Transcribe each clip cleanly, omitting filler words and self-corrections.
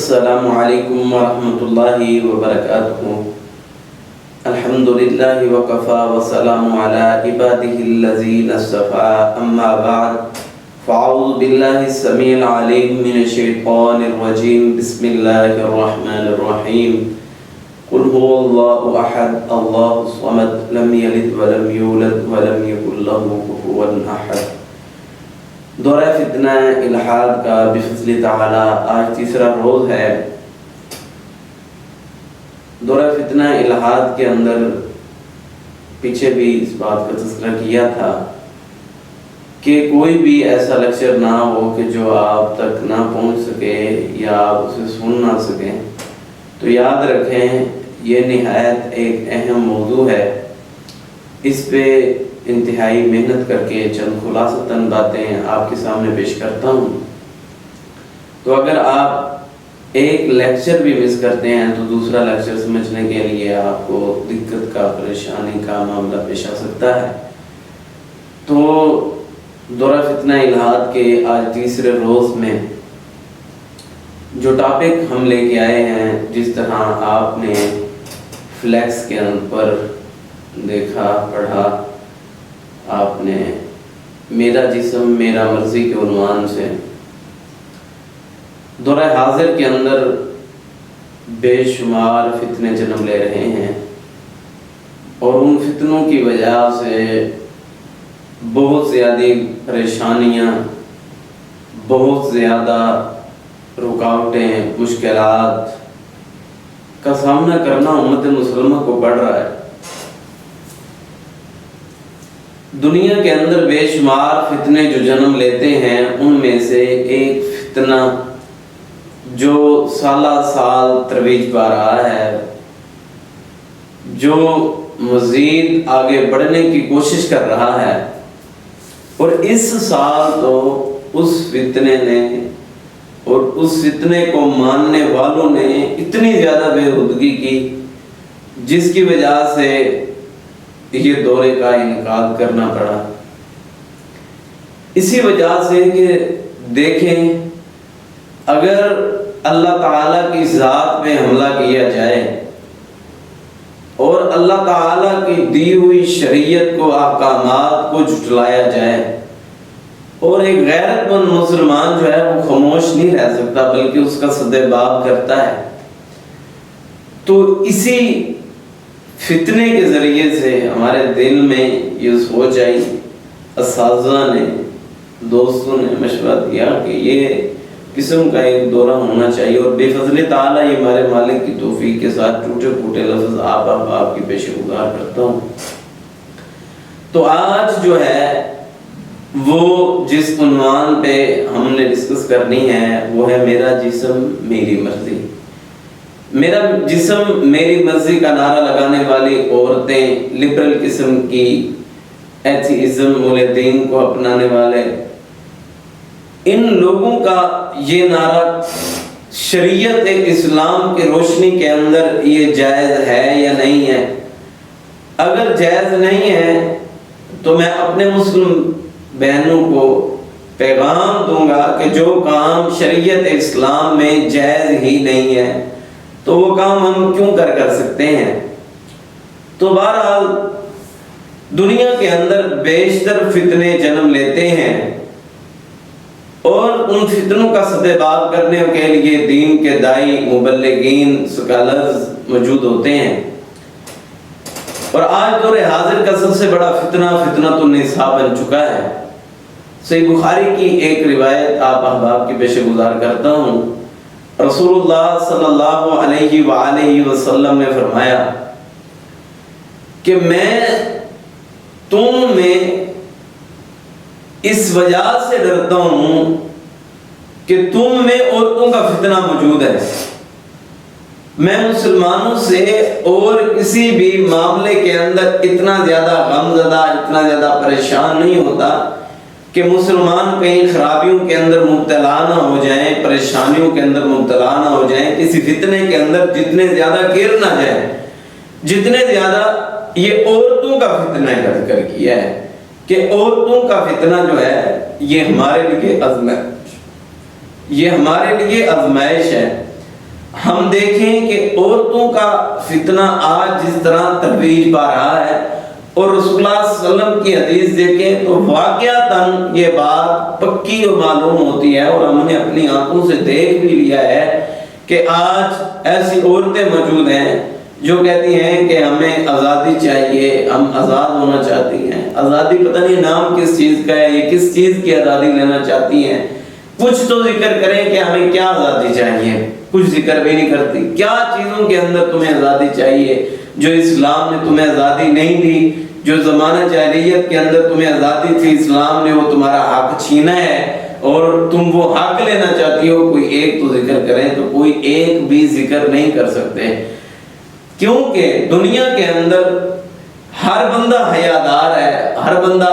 السلام علیکم ورحمۃ اللہ وبرکاتہ۔ الحمدللہ وکفی وسلام علی عبادہ الذین اصطفی، اما بعد فاعوذ باللہ السمیع العلیم من الشیطان الرجیم، بسم اللہ الرحمن الرحیم۔ قل هو اللہ احد اللہ الصمد لم یلد ولم یولد ولم یکن لہ کفوا احد۔ دورہ فتنہ الحاد کا بفضل تعالی آج تیسرا روز ہے۔ دورہ فتنہ الحاد کے اندر پیچھے بھی اس بات کا تذکرہ کیا تھا کہ کوئی بھی ایسا لیکچر نہ ہو کہ جو آپ تک نہ پہنچ سکے یا آپ اسے سن نہ سکیں۔ تو یاد رکھیں یہ نہایت ایک اہم موضوع ہے، اس پہ انتہائی محنت کر کے چند خلاصتاً باتیں آپ کے سامنے پیش کرتا ہوں۔ تو اگر آپ ایک لیکچر بھی مس کرتے ہیں تو دوسرا لیکچر سمجھنے کے لیے آپ کو دقت کا، پریشانی کا معاملہ پیش آ سکتا ہے۔ تو دورہ فتنہ الحاد کے آج تیسرے روز میں جو ٹاپک ہم لے کے آئے ہیں، جس طرح آپ نے فلیکس کے پر دیکھا، پڑھا، آپ نے میرا جسم میرا مرضی کے عنوان سے دورہ حاضر کے اندر بے شمار فتنے جنم لے رہے ہیں، اور ان فتنوں کی وجہ سے بہت زیادہ پریشانیاں، بہت زیادہ رکاوٹیں، مشکلات کا سامنا کرنا امت مسلمہ کو پڑ رہا ہے۔ دنیا کے اندر بے شمار فتنے جو جنم لیتے ہیں، ان میں سے ایک فتنہ جو سالہ سال ترویج پا رہا ہے، جو مزید آگے بڑھنے کی کوشش کر رہا ہے، اور اس سال تو اس فتنے نے اور اس فتنے کو ماننے والوں نے اتنی زیادہ بے ہودگی کی، جس کی وجہ سے یہ دورے کا انعقاد کرنا پڑا۔ اسی وجہ سے کہ دیکھیں، اگر اللہ تعالیٰ کی ذات پہ حملہ کیا جائے اور اللہ تعالیٰ کی دی ہوئی شریعت کو، احکامات کو جھٹلایا جائے، اور ایک غیرت مند مسلمان جو ہے وہ خاموش نہیں رہ سکتا بلکہ اس کا سدباب کرتا ہے۔ تو اسی فتنے کے ذریعے سے ہمارے دل میں یہ سوچ آئی، اساتذہ نے، دوستوں نے مشورہ دیا کہ یہ قسم کا ایک دورہ ہونا چاہیے، اور بے فضل تعالیٰ یہ ہمارے مالک کی توفیق کے ساتھ ٹوٹے پھوٹے لفظ آپ کی پیش گزار کرتا ہوں۔ تو آج جو ہے وہ جس عنوان پہ ہم نے ڈسکس کرنی ہے وہ ہے میرا جسم میری مرضی۔ میرا جسم میری مرضی کا نعرہ لگانے والی عورتیں، لبرل قسم کی ایتھیزم مولدین کو اپنانے والے، ان لوگوں کا یہ نعرہ شریعت اسلام کی روشنی کے اندر یہ جائز ہے یا نہیں ہے؟ اگر جائز نہیں ہے تو میں اپنے مسلم بہنوں کو پیغام دوں گا کہ جو کام شریعت اسلام میں جائز ہی نہیں ہے تو وہ کام ہم کیوں کر سکتے ہیں؟ تو بہرحال دنیا کے اندر بیشتر فتنے جنم لیتے ہیں، اور ان فتنوں کا سدباب کرنے کے لیے دین کے دائی، مبلغین، سکالرز موجود ہوتے ہیں۔ اور آج دور حاضر کا سب سے بڑا فتنہ النساء بن چکا ہے۔ صحیح بخاری کی ایک روایت آپ احباب کی پیش گزار کرتا ہوں۔ رسول اللہ صلی اللہ علیہ وآلہ وسلم نے فرمایا کہ میں تم میں اس وجہ سے ڈرتا ہوں کہ تم میں عورتوں کا فتنہ موجود ہے۔ میں مسلمانوں سے اور کسی بھی معاملے کے اندر اتنا زیادہ غمزدہ، اتنا زیادہ پریشان نہیں ہوتا کہ مسلمان کہیں خرابیوں کے اندر مبتلا نہ ہو جائیں، پریشانیوں کے اندر مبتلا نہ ہو جائیں، کسی فتنے کے اندر جتنے زیادہ گر نہ جائیں، جتنے زیادہ یہ عورتوں کا فتنہ ذکر کیا ہے کہ عورتوں کا فتنہ جو ہے یہ ہمارے لیے آزمائش ہے۔ ہم دیکھیں کہ عورتوں کا فتنہ آج جس طرح ترویج پا رہا ہے، اور رسول اللہ صلی اللہ علیہ وسلم کی حدیث دیکھیں تو واقعتاً یہ بات پکی اور معلوم ہوتی ہے، اور ہم نے اپنی آنکھوں سے دیکھ بھی لیا ہے کہ آج ایسی عورتیں موجود ہیں جو کہتی ہیں کہ ہمیں آزادی چاہیے، ہم آزاد ہونا چاہتی ہیں۔ آزادی پتہ نہیں نام کس چیز کا ہے، یہ کس چیز کی آزادی لینا چاہتی ہیں؟ کچھ تو ذکر کریں کہ ہمیں کیا آزادی چاہیے، کچھ ذکر بھی نہیں کرتی۔ کیا چیزوں کے اندر تمہیں آزادی چاہیے جو اسلام نے تمہیں آزادی نہیں دی؟ جو زمانہ جاہلیت کے اندر تمہیں آزادی تھی، اسلام نے وہ تمہارا حق چھینا ہے اور تم وہ حق لینا چاہتی ہو۔ کوئی ایک تو ذکر کریں تو کوئی ایک بھی ذکر نہیں کر سکتے، کیونکہ دنیا کے اندر ہر بندہ حیادار ہے، ہر بندہ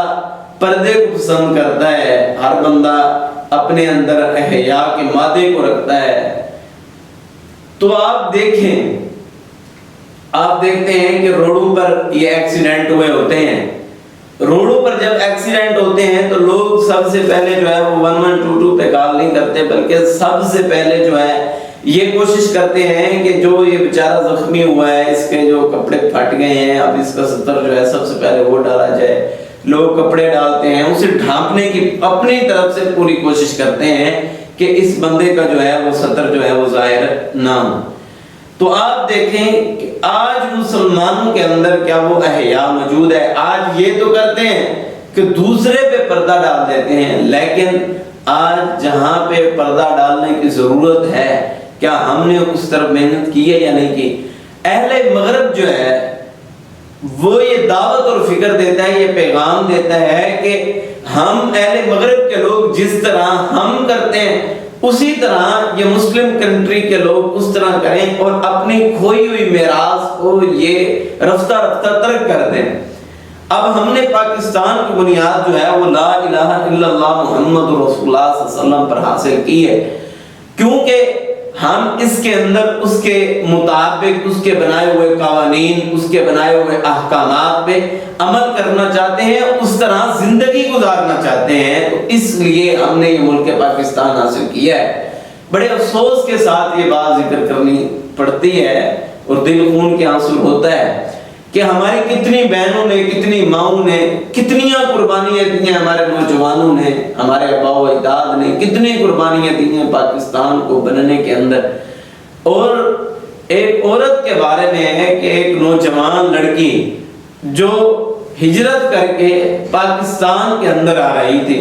پردے کو پسند کرتا ہے، ہر بندہ اپنے اندر حیا کے مادے کو رکھتا ہے۔ تو آپ دیکھیں، آپ دیکھتے ہیں کہ روڈوں پر یہ ایکسیڈنٹ ہوئے ہوتے ہیں۔ روڈوں پر جب ایکسیڈنٹ ہوتے ہیں تو لوگ سب سے پہلے جو ہے وہ 1122 پہ کال نہیں کرتے، بلکہ سب سے پہلے جو ہے یہ کوشش کرتے ہیں کہ جو یہ بیچارہ زخمی ہوا ہے، اس کے جو کپڑے پھٹ گئے ہیں، اب اس کا ستر جو ہے سب سے پہلے وہ ڈالا جائے۔ لوگ کپڑے ڈالتے ہیں، اسے ڈھانپنے کی اپنی طرف سے پوری کوشش کرتے ہیں کہ اس بندے کا جو ہے وہ ستر جو ہے وہ ظاہر نہ ہو۔ تو آپ دیکھیں کہ آج مسلمانوں کے اندر کیا وہ حیا موجود ہے؟ آج یہ تو کرتے ہیں کہ دوسرے پہ پردہ ڈال دیتے ہیں، لیکن آج جہاں پہ پردہ ڈالنے کی ضرورت ہے، کیا ہم نے اس طرف محنت کی ہے یا نہیں کی؟ اہل مغرب جو ہے وہ یہ دعوت اور فکر دیتا ہے، یہ پیغام دیتا ہے کہ ہم اہل مغرب کے لوگ جس طرح ہم کرتے ہیں اسی طرح یہ مسلم کنٹری کے لوگ اس طرح کریں، اور اپنی کھوئی ہوئی میراث کو یہ رفتہ رفتہ ترک کر دیں۔ اب ہم نے پاکستان کی بنیاد جو ہے وہ لا الہ الا اللہ محمد رسول اللہ صلی اللہ علیہ وسلم پر حاصل کی ہے، کیونکہ ہم اس کے اندر اس کے مطابق اس کے بنائے ہوئے قوانین، اس کے بنائے ہوئے احکامات پہ عمل کرنا چاہتے ہیں، اس طرح زندگی گزارنا چاہتے ہیں۔ تو اس لیے ہم نے یہ ملک پاکستان حاصل کیا ہے۔ بڑے افسوس کے ساتھ یہ بات ذکر کرنی پڑتی ہے اور دل خون کے آنسو ہوتا ہے کہ ہماری کتنی بہنوں نے، کتنی ماؤں نے، کتنیاں قربانیاں دی ہیں، ہمارے نوجوانوں نے، ہمارے آباء و اجداد نے کتنی قربانیاں دی ہیں پاکستان کو بننے کے اندر۔ اور ایک عورت کے بارے میں ہے کہ ایک نوجوان لڑکی جو ہجرت کر کے پاکستان کے اندر آ رہی تھی،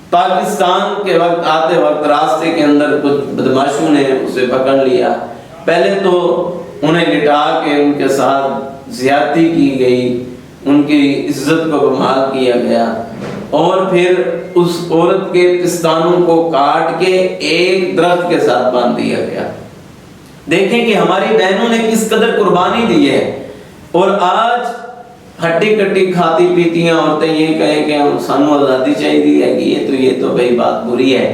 پاکستان کے وقت آتے وقت راستے کے اندر کچھ بدماشوں نے اسے پکڑ لیا۔ پہلے تو انہیں لٹا کے ان کے ساتھ زیادتی کی گئی، ان کی عزت کو بحال کیا گیا، اور پھر اس عورت کے پستانوں کو کاٹ کے ایک درخت کے ساتھ باندھ دیا گیا۔ دیکھیں کہ ہماری بہنوں نے کس قدر قربانی دی ہے، اور آج ہٹی کٹی کھاتی پیتی ہیں عورتیں یہ کہیں کہ ہم سانو آزادی چاہیے، یہ تو بھائی بات بری ہے۔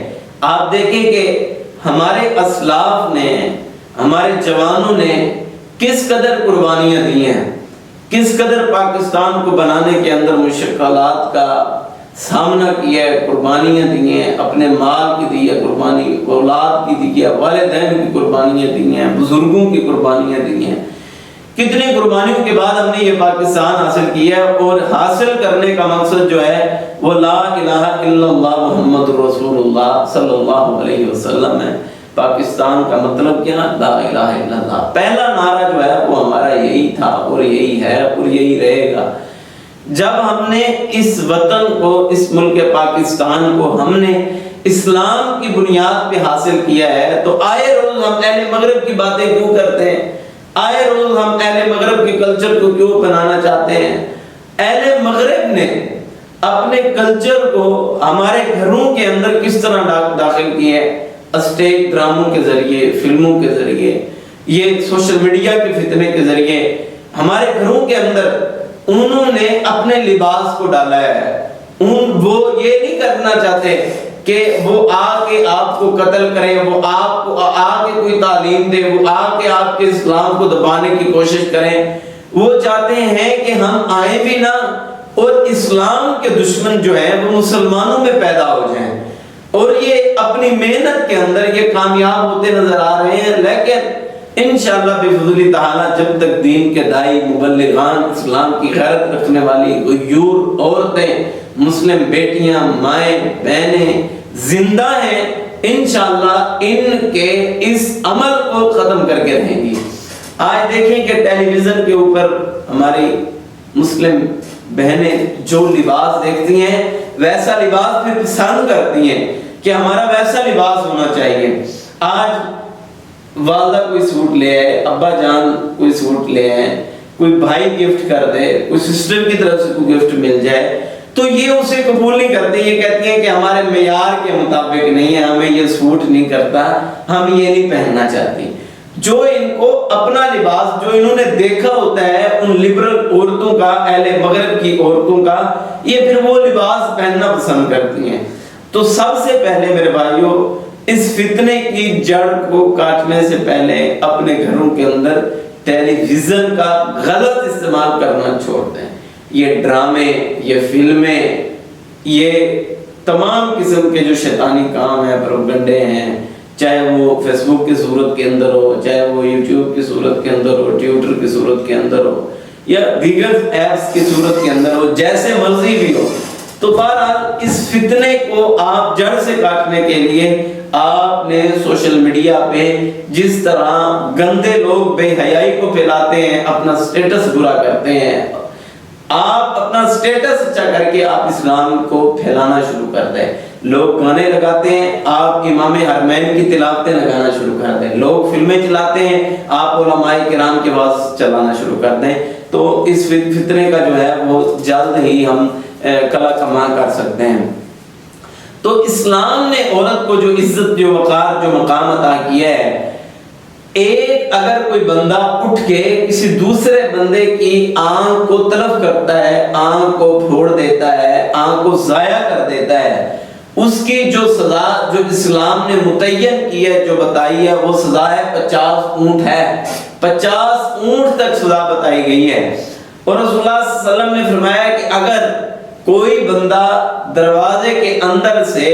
آپ دیکھیں کہ ہمارے اسلاف نے، ہمارے جوانوں نے کس قدر قربانیاں دی ہیں، کس قدر پاکستان کو بنانے کے اندر مشکلات کا سامنا کیا ہے، قربانیاں دی ہیں، اپنے مال کی دی ہے قربانی، اولاد کی دی ہے، والدین کی قربانیاں دی ہیں، بزرگوں کی قربانیاں دی ہیں۔ کتنی قربانیوں کے بعد ہم نے یہ پاکستان حاصل کیا ہے، اور حاصل کرنے کا مقصد جو ہے وہ لا الہ الا اللہ محمد رسول اللہ صلی اللہ علیہ وسلم ہے۔ پاکستان کا مطلب کیا؟ لا الہ الا اللہ۔ پہلا نعرہ جو ہے وہ ہمارا یہی تھا اور یہی ہے اور یہی رہے گا۔ جب ہم نے اس وطن کو، اس ملک پاکستان کو ہم نے اسلام کی بنیاد پہ حاصل کیا ہے، تو آئے روز ہم اہل مغرب کی باتیں کیوں کرتے ہیں؟ آئے روز ہم اہل مغرب کے کلچر کو کیوں بنانا چاہتے ہیں؟ اہل مغرب نے اپنے کلچر کو ہمارے گھروں کے اندر کس طرح داخل کیا ہے؟ اسٹیج ڈراموں کے ذریعے، فلموں کے ذریعے، یہ سوشل میڈیا کے فتنے کے ذریعے ہمارے گھروں کے اندر انہوں نے اپنے لباس کو ڈالا ہے۔ وہ یہ نہیں کرنا چاہتے کہ وہ آ کے آپ کو قتل کریں، وہ آپ کو آ کے کوئی تعلیم دے، وہ آ کے آپ کے اسلام کو دبانے کی کوشش کریں۔ وہ چاہتے ہیں کہ ہم آئیں بھی نہ، اور اسلام کے دشمن جو ہیں وہ مسلمانوں میں پیدا ہو جائیں، اور یہ اپنی محنت کے اندر یہ کامیاب ہوتے نظر آ رہے ہیں۔ لیکن انشاءاللہ بفضل تعالی جب تک دین کے دائی مبلغان اسلام کی غیرت رکھنے والی غیور عورتیں مسلم بیٹیاں مائیں بہنیں زندہ ہیں انشاءاللہ ان کے اس عمل کو ختم کر کے رہیں گی۔ آج دیکھیں کہ ٹیلی ویژن کے اوپر ہماری مسلم بہنیں جو لباس دیکھتی ہیں ویسا لباس پھر پسند کرتی ہیں کہ ہمارا ویسا لباس ہونا چاہیے۔ آج والدہ کوئی سوٹ لے آئے، ابا جان کوئی سوٹ لے آئے، کوئی بھائی گفٹ کر دے، کوئی سسٹر کی طرف سے کوئی گفٹ مل جائے تو یہ اسے قبول نہیں کرتے، یہ کہتی ہیں کہ ہمارے معیار کے مطابق نہیں ہے، ہمیں یہ سوٹ نہیں کرتا، ہم یہ نہیں پہننا چاہتی۔ جو ان کو اپنا لباس جو انہوں نے دیکھا ہوتا ہے ان لبرل عورتوں کا، اہل مغرب کی عورتوں کا، یہ پھر وہ لباس پہننا پسند کرتی ہیں۔ تو سب سے پہلے میرے بھائیوں اس فتنے کی جڑ کو کاٹنے سے پہلے اپنے گھروں کے اندر ٹیلی ویژن کا غلط استعمال کرنا چھوڑ دیں۔ یہ ڈرامے، یہ فلمیں، یہ تمام قسم کے جو شیطانی کام ہیں، پروپیگنڈے ہیں، چاہے وہ فیس بک کی صورت کے اندر ہو، چاہے وہ یوٹیوب کی صورت کے اندر ہو، ٹویٹر کی صورت کے اندر ہو، یا دیگر ایپس کی صورت کے اندر ہو، جیسے مرضی بھی ہو، تو بہرحال اس فتنے کو آپ جڑ سے کاٹنے کے لیے آپ نے سوشل میڈیا پہ جس طرح گندے لوگ بے حیائی کو پھیلاتے ہیں، اپنا سٹیٹس برا کرتے ہیں، آپ اپنا سٹیٹس اچھا کر کے آپ اسلام کو پھیلانا شروع کر دیں۔ لوگ گانے لگاتے ہیں، آپ امام حرمین کی تلاوتیں لگانا شروع کر دیں۔ لوگ فلمیں چلاتے ہیں، آپ علماء کرام کے واعظ چلانا شروع کر دیں۔ تو اس فتنے کا جو ہے وہ جلد ہی ہم کلا کما کر سکتے ہیں۔ تو اسلام نے عورت کو جو عزت، جو وقار، جو مقام عطا کیا ہے، ایک اگر کوئی بندہ اٹھ کے کسی دوسرے بندے کی آنکھ کو تلف کرتا ہے، آنکھ کو پھوڑ دیتا ہے، آنکھ کو ضائع کر دیتا ہے، اس کی جو سزا جو اسلام نے متعین کی ہے، جو بتائی ہے، وہ سزا ہے 50 اونٹ ہے، 50 اونٹ تک سزا بتائی گئی ہے۔ اور رسول اللہ صلی اللہ علیہ وسلم نے فرمایا کہ اگر کوئی بندہ دروازے کے اندر سے،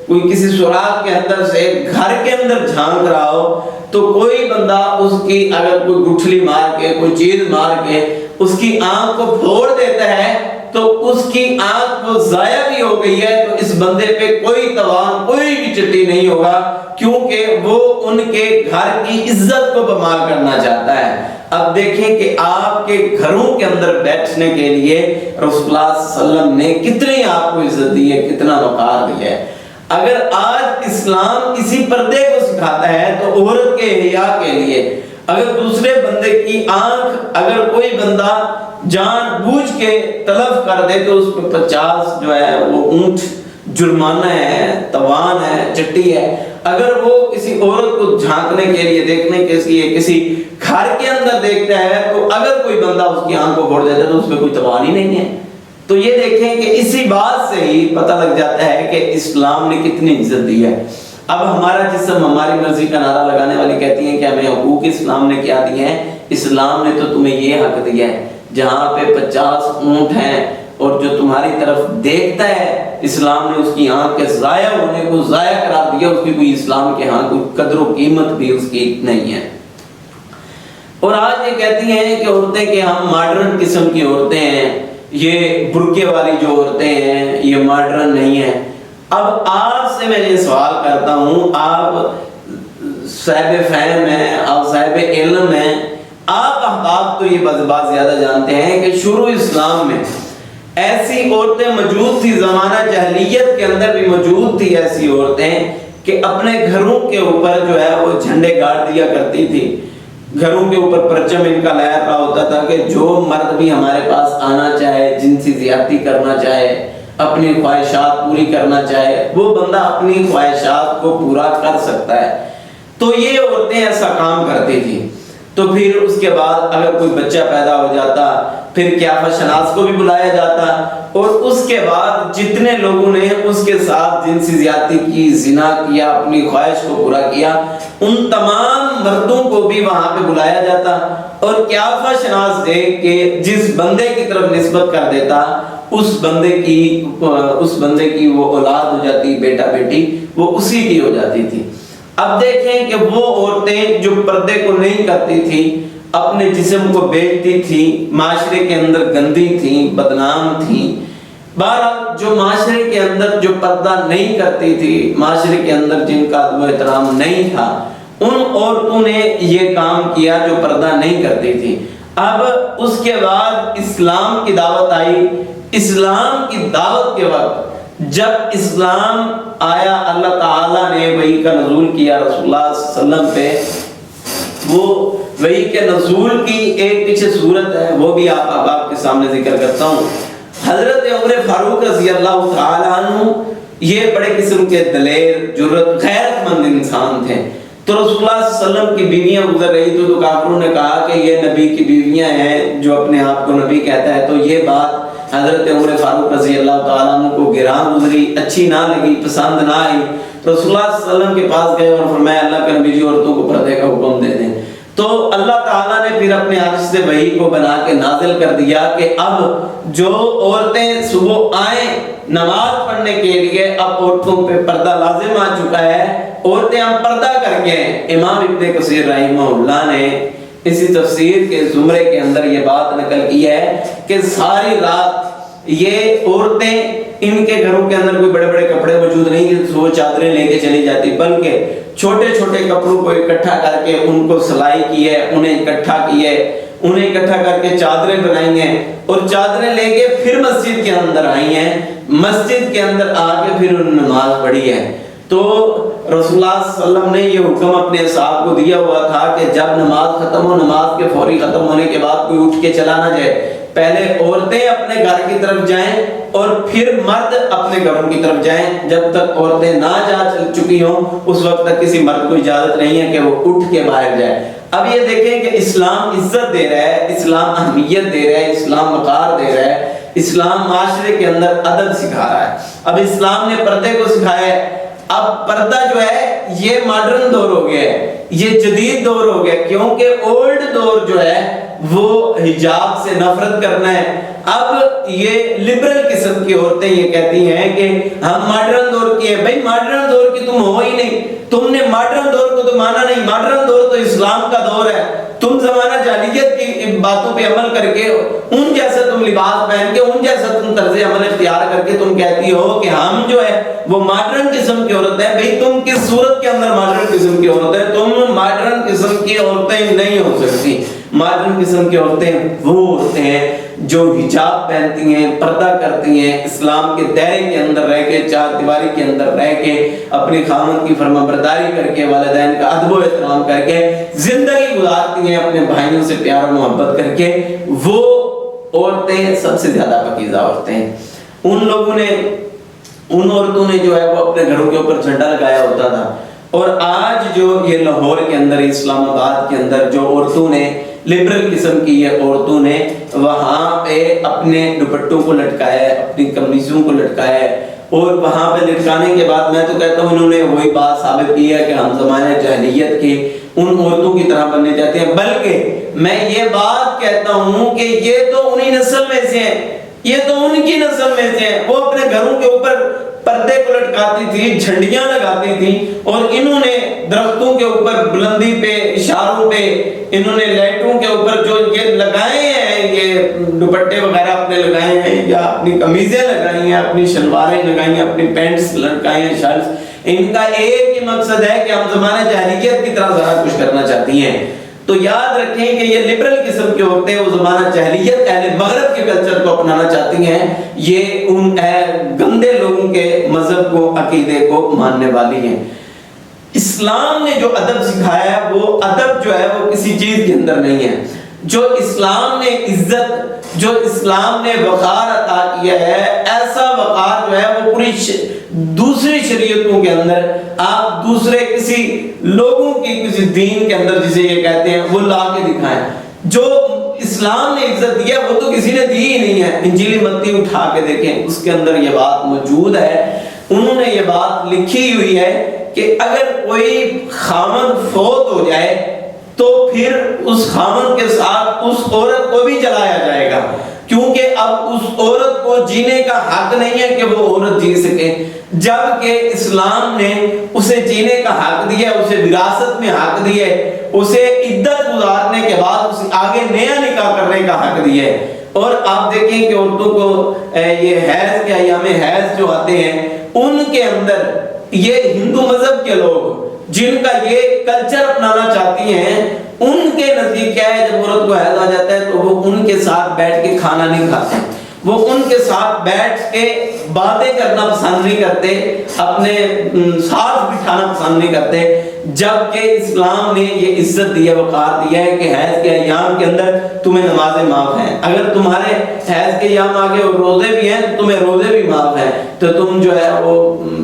کوئی کسی سوراخ کے اندر سے گھر کے اندر جھانک رہا ہو تو کوئی بندہ اس کی اگر کوئی گٹھلی مار کے، کوئی چیز مار کے اس کی آنکھ کو پھوڑ دیتا ہے تو اس کی آنکھ کو ضائع بھی ہو گئی ہے، تو اس بندے پہ کوئی توان، کوئی بھی چٹی نہیں ہوگا، کیونکہ وہ ان کے گھر کی عزت کو بمال کرنا چاہتا ہے۔ اب دیکھیں کہ آپ کے گھروں کے اندر بیٹھنے کے لیے رسول اللہ صلی اللہ علیہ وسلم نے کتنی آپ کو عزت دی ہے، کتنا وقار دیا ہے۔ اگر آج اسلام اسی پردے کو سکھاتا ہے تو عورت کے حیا کے لیے اگر دوسرے بندے کی آنکھ اگر کوئی بندہ جان بوجھ کے تلف کر دے تو اس پہ 50 جو ہے وہ اونٹ جرمانہ ہے، توان ہے، چٹی ہے۔ اگر وہ کسی عورت کو جھانکنے کے لیے، دیکھنے کے لیے کسی گھر کے اندر دیکھتا ہے تو اگر کوئی بندہ اس کی آنکھ کو پھوڑ دیتا ہے تو اس پہ کوئی توان ہی نہیں ہے۔ تو یہ دیکھیں کہ اسی بات سے ہی پتہ لگ جاتا ہے کہ اسلام نے کتنی عزت دی ہے۔ اب ہمارا جسم ہماری مرضی کا نعرہ لگانے والی کہتی ہیں کہ ہمیں حقوق اسلام نے کیا دیے ہیں؟ اسلام نے تو تمہیں یہ حق دیا ہے، جہاں پہ 50 اونٹ ہیں اور جو تمہاری طرف دیکھتا ہے، اسلام نے اس کی آنکھ کے ضائع ہونے کو ضائع قرار دیا، اس کی کوئی اسلام کے ہاں کوئی قدر و قیمت بھی اس کی نہیں ہے۔ اور آج یہ کہتی ہیں کہ عورتیں کہ ہم ماڈرن قسم کی عورتیں ہیں، یہ برقعے والی جو عورتیں ہیں یہ ماڈرن نہیں ہیں۔ اب آپ سے میں یہ سوال کرتا ہوں، آپ صاحب فہم ہیں، آپ صاحب علم ہیں، آپ احباب تو یہ بات زیادہ جانتے ہیں کہ شروع اسلام میں ایسی عورتیں موجود تھی، زمانہ جاہلیت کے اندر بھی موجود تھی ایسی عورتیں کہ اپنے گھروں کے اوپر جو ہے وہ جھنڈے گاڑ دیا کرتی تھی، گھروں کے اوپر پرچم ان کا لہر رہا ہوتا تھا کہ جو مرد بھی ہمارے پاس آنا چاہے، جنسی زیادتی کرنا چاہے، اپنی خواہشات پوری کرنا چاہے، وہ بندہ اپنی خواہشات کو پورا کر سکتا ہے۔ تو یہ عورتیں ایسا کام کرتی تھی۔ تو پھر اس کے بعد اگر کوئی بچہ پیدا ہو جاتا پھر قیافہ شناس کو بھی بلایا جاتا، اور اس کے بعد جتنے لوگوں نے اس کے ساتھ جنسی زیادتی کی، زنا کیا، اپنی خواہش کو پورا کیا، ان تمام مردوں کو بھی وہاں پہ بلایا جاتا اور قیافہ شناس دے کے جس بندے کی طرف نسبت کر دیتا اس بندے کی وہ اولاد ہو جاتی، بیٹا بیٹی وہ اسی کی ہو جاتی تھی۔ اب دیکھیں کہ وہ عورتیں جو پردے کو نہیں کرتی تھی، اپنے جسم کو بیچتی تھی، معاشرے کے اندر گندی تھی، بدنام تھی، بہرحال جو معاشرے کے اندر جو پردہ نہیں کرتی تھی، معاشرے کے اندر جن کا ادب و احترام نہیں تھا، ان عورتوں نے یہ کام کیا جو پردہ نہیں کرتی تھی۔ اب اس کے بعد اسلام کی دعوت آئی۔ اسلام کی دعوت کے وقت جب اسلام آیا، اللہ تعالیٰ نے وحی کا نزول کیا رسول اللہ صلی اللہ علیہ وسلم پہ۔ وہ وحی کے نزول کی ایک پیچھے صورت ہے، وہ بھی آپ کے سامنے ذکر کرتا ہوں۔ حضرت عمر فاروق رضی اللہ تعالیٰ عنہ یہ بڑے قسم کے دلیر، جرأت، غیرت مند انسان تھے۔ تو رسول اللہ صلی اللہ علیہ وسلم کی بیویاں گزر رہی تو کافروں نے کہا کہ یہ نبی کی بیویاں ہیں، جو اپنے آپ کو نبی کہتا ہے۔ تو یہ بات حضرت عمر فاروق رضی اللہ تعالیٰ عنہ کو گراں گزری، اچھی نہ لگی، پسند نہ آئی۔ تو رسول اللہ صلی اللہ علیہ وسلم کے پاس گئے اور فرمایا اللہ کے نبی جی عورتوں کو پردے کا حکم دے دیں۔ تو اللہ تعالیٰ نے پھر اپنے عرش سے وحی کو بنا کے نازل کر دیا کہ اب جو عورتیں صبح آئیں نماز پڑھنے کے لیے، اب عورتوں پہ پردہ لازم آ چکا ہے، عورتیں اب پردہ کر کے ہیں۔ امام ابن کثیر رحمہ اللہ نے اسی تفسیر کے زمرے کے اندر یہ بات نقل کی ہے کہ ساری رات یہ عورتیں، ان کے گھروں کے اندر کوئی بڑے بڑے کپڑے موجود نہیں کہ وہ چادریں لے کے چلی جاتی، بلکہ چھوٹے چھوٹے کپڑوں کو اکٹھا کر کے ان کو سلائی کی ہے، انہیں اکٹھا کر کے چادریں بنائی ہیں، اور چادریں لے کے پھر مسجد کے اندر آئی ہیں، مسجد کے اندر آ کے پھر انہوں نے نماز پڑھی ہے۔ تو رسول اللہ صلی اللہ علیہ وسلم نے یہ حکم اپنے اصحاب کو دیا ہوا تھا کہ جب نماز ختم ہو، نماز کے فوری ختم ہونے کے بعد کوئی اٹھ کے چلا نہ جائے، پہلے عورتیں اپنے گھر کی طرف جائیں اور پھر مرد اپنے گھروں کی طرف جائیں۔ جب تک عورتیں نہ جا چکی ہوں اس وقت تک کسی مرد کو اجازت نہیں ہے کہ وہ اٹھ کے باہر جائے۔ اب یہ دیکھیں کہ اسلام عزت دے رہا ہے، اسلام اہمیت دے رہا ہے، اسلام وقار دے رہا ہے، اسلام معاشرے کے اندر ادب سکھا رہا ہے۔ اب اسلام نے پردے کو سکھایا ہے۔ اب پردہ جو ہے یہ ماڈرن دور ہو گیا ہے، یہ جدید دور ہو گیا، کیونکہ اولڈ دور جو ہے وہ حجاب سے نفرت کرنا ہے۔ اب یہ لبرل قسم کی عورتیں یہ کہتی ہیں کہ ہم ماڈرن دور کی ہیں۔ بھائی ماڈرن دور کی تم ہو ہی نہیں، تم نے ماڈرن دور کو تو مانا نہیں۔ ماڈرن دور تو اسلام کا دور ہے۔ تم زمانہ جاہلیت کی باتوں پہ عمل کر کے، ان جیسا تم لباس پہن کے، ان جیسا تم طرز عمل اختیار کر کے تم کہتی ہو کہ ہم جو ہے وہ ماڈرن قسم کی عورت ہے۔ بھئی تم کس صورت کے اندر ماڈرن قسم کی عورت ہے؟ تم ماڈرن قسم کی عورتیں نہیں ہو سکتی۔ ماڈرن قسم کی عورتیں وہ عورتیں ہیں جو حجاب پہنتی ہیں، پردہ کرتی ہیں، اسلام کے دائرے کے اندر رہ کے، چار دیواری کے اندر رہ کے، اپنی خاوند کی فرمانبرداری کر کے، والدین کا ادب و احترام کر کے زندگی گزارتی ہیں، اپنے بھائیوں سے پیار و محبت کر کے۔ وہ عورتیں سب سے زیادہ پاکیزہ عورتیں ہیں۔ ان عورتوں نے جو ہے وہ اپنے گھروں کے اوپر جھنڈا لگایا ہوتا تھا، اور آج جو یہ لاہور کے اندر، اسلام آباد کے اندر جو عورتوں نے، لبرل قسم کی یہ عورتوں نے وہاں پہ اپنے دوپٹوں کو لٹکایا ہے، اپنی قمیصوں کو لٹکایا ہے، اور وہاں پہ لٹکانے کے بعد میں تو کہتا ہوں انہوں نے وہی بات ثابت کی ہے کہ ہم زمانہ جاہلیت کے ان عورتوں کی طرح بننے چاہتے ہیں۔ بلکہ میں یہ بات کہتا ہوں کہ یہ تو انہی نسل میں سے ہیں، یہ تو ان کی نسل میں سے ہیں۔ وہ اپنے گھروں کے اوپر پردے کو لٹکاتی تھی، جھنڈیاں لگاتی تھی، اور انہوں نے درختوں کے اوپر بلندی پہ، اشاروں پہ، انہوں نے لائٹوں کے اوپر جو یہ لگائے ہیں، یہ دوپٹے وغیرہ اپنے لگائے ہیں، یا اپنی قمیضیں لگائی ہیں، اپنی شلواریں لگائی ہیں، اپنی پینٹس لٹکائے ہیں، شرٹس۔ ان کا ایک ہی مقصد ہے کہ ہم زمانہ جاہلیت کی طرح ذرا کچھ کرنا چاہتی ہیں۔ تو یاد رکھیں کہ یہ لبرل قسم کی عورتیں وہ زمانہ جاہلیت، اہل مغرب کے کلچر کو اپنانا چاہتی ہیں، یہ ان گندے لوگوں کے مذہب کو، عقیدے کو ماننے والی ہیں۔ اسلام نے جو ادب سکھایا ہے وہ ادب جو ہے وہ کسی چیز کے اندر نہیں ہے۔ جو اسلام نے عزت، جو اسلام نے وقار عطا کیا ہے، ایسا وقار جو ہے وہ پوری دوسری شریعتوں کے اندر آپ دوسرے کسی لوگوں کی کسی دین کے اندر جسے یہ کہتے ہیں وہ لا کے دکھائیں۔ جو اسلام نے عزت دی ہے وہ تو کسی نے دی ہی نہیں ہے۔ انجیل متی اٹھا کے دیکھیں، اس کے اندر یہ بات موجود ہے۔ انہوں نے یہ بات لکھی ہوئی ہے کہ اگر کوئی خامند فوت ہو جائے تو پھر اس خامند کے ساتھ اس عورت کو بھی جلایا جائے گا، کیونکہ اب اس عورت کو جینے کا حق نہیں ہے کہ وہ عورت جی سکے، جبکہ اسلام نے اسے جینے کا حق دیا، اسے وراثت میں حق دیا، اسے عدت گزارنے کے بعد اسے آگے نیا نکاح کرنے کا حق دیا ہے۔ اور آپ دیکھیں کہ عورتوں کو یہ حیض کے ایام حیض جو آتے ہیں، ان کے اندر یہ ہندو مذہب کے لوگ جن کا یہ کلچر اپنانا چاہتی ہیں، ان کے نزدیک کیا ہے، جب عورت کو حیض آ جاتا ہے تو وہ ان کے ساتھ بیٹھ کے کھانا نہیں کھاتے، وہ ان کے ساتھ بیٹھ کے باتیں کرنا پسند نہیں کرتے، اپنے ساتھ بٹھانا پسند نہیں کرتے، جبکہ اسلام نے یہ عزت دی ہے، وقار دیا ہے کہ حیض کے ایام کے اندر تمہیں نمازیں معاف ہیں، اگر تمہارے حیض کے ایام آگے اور روزے بھی ہیں تو تمہیں روزے بھی معاف ہیں، تو تم جو ہے وہ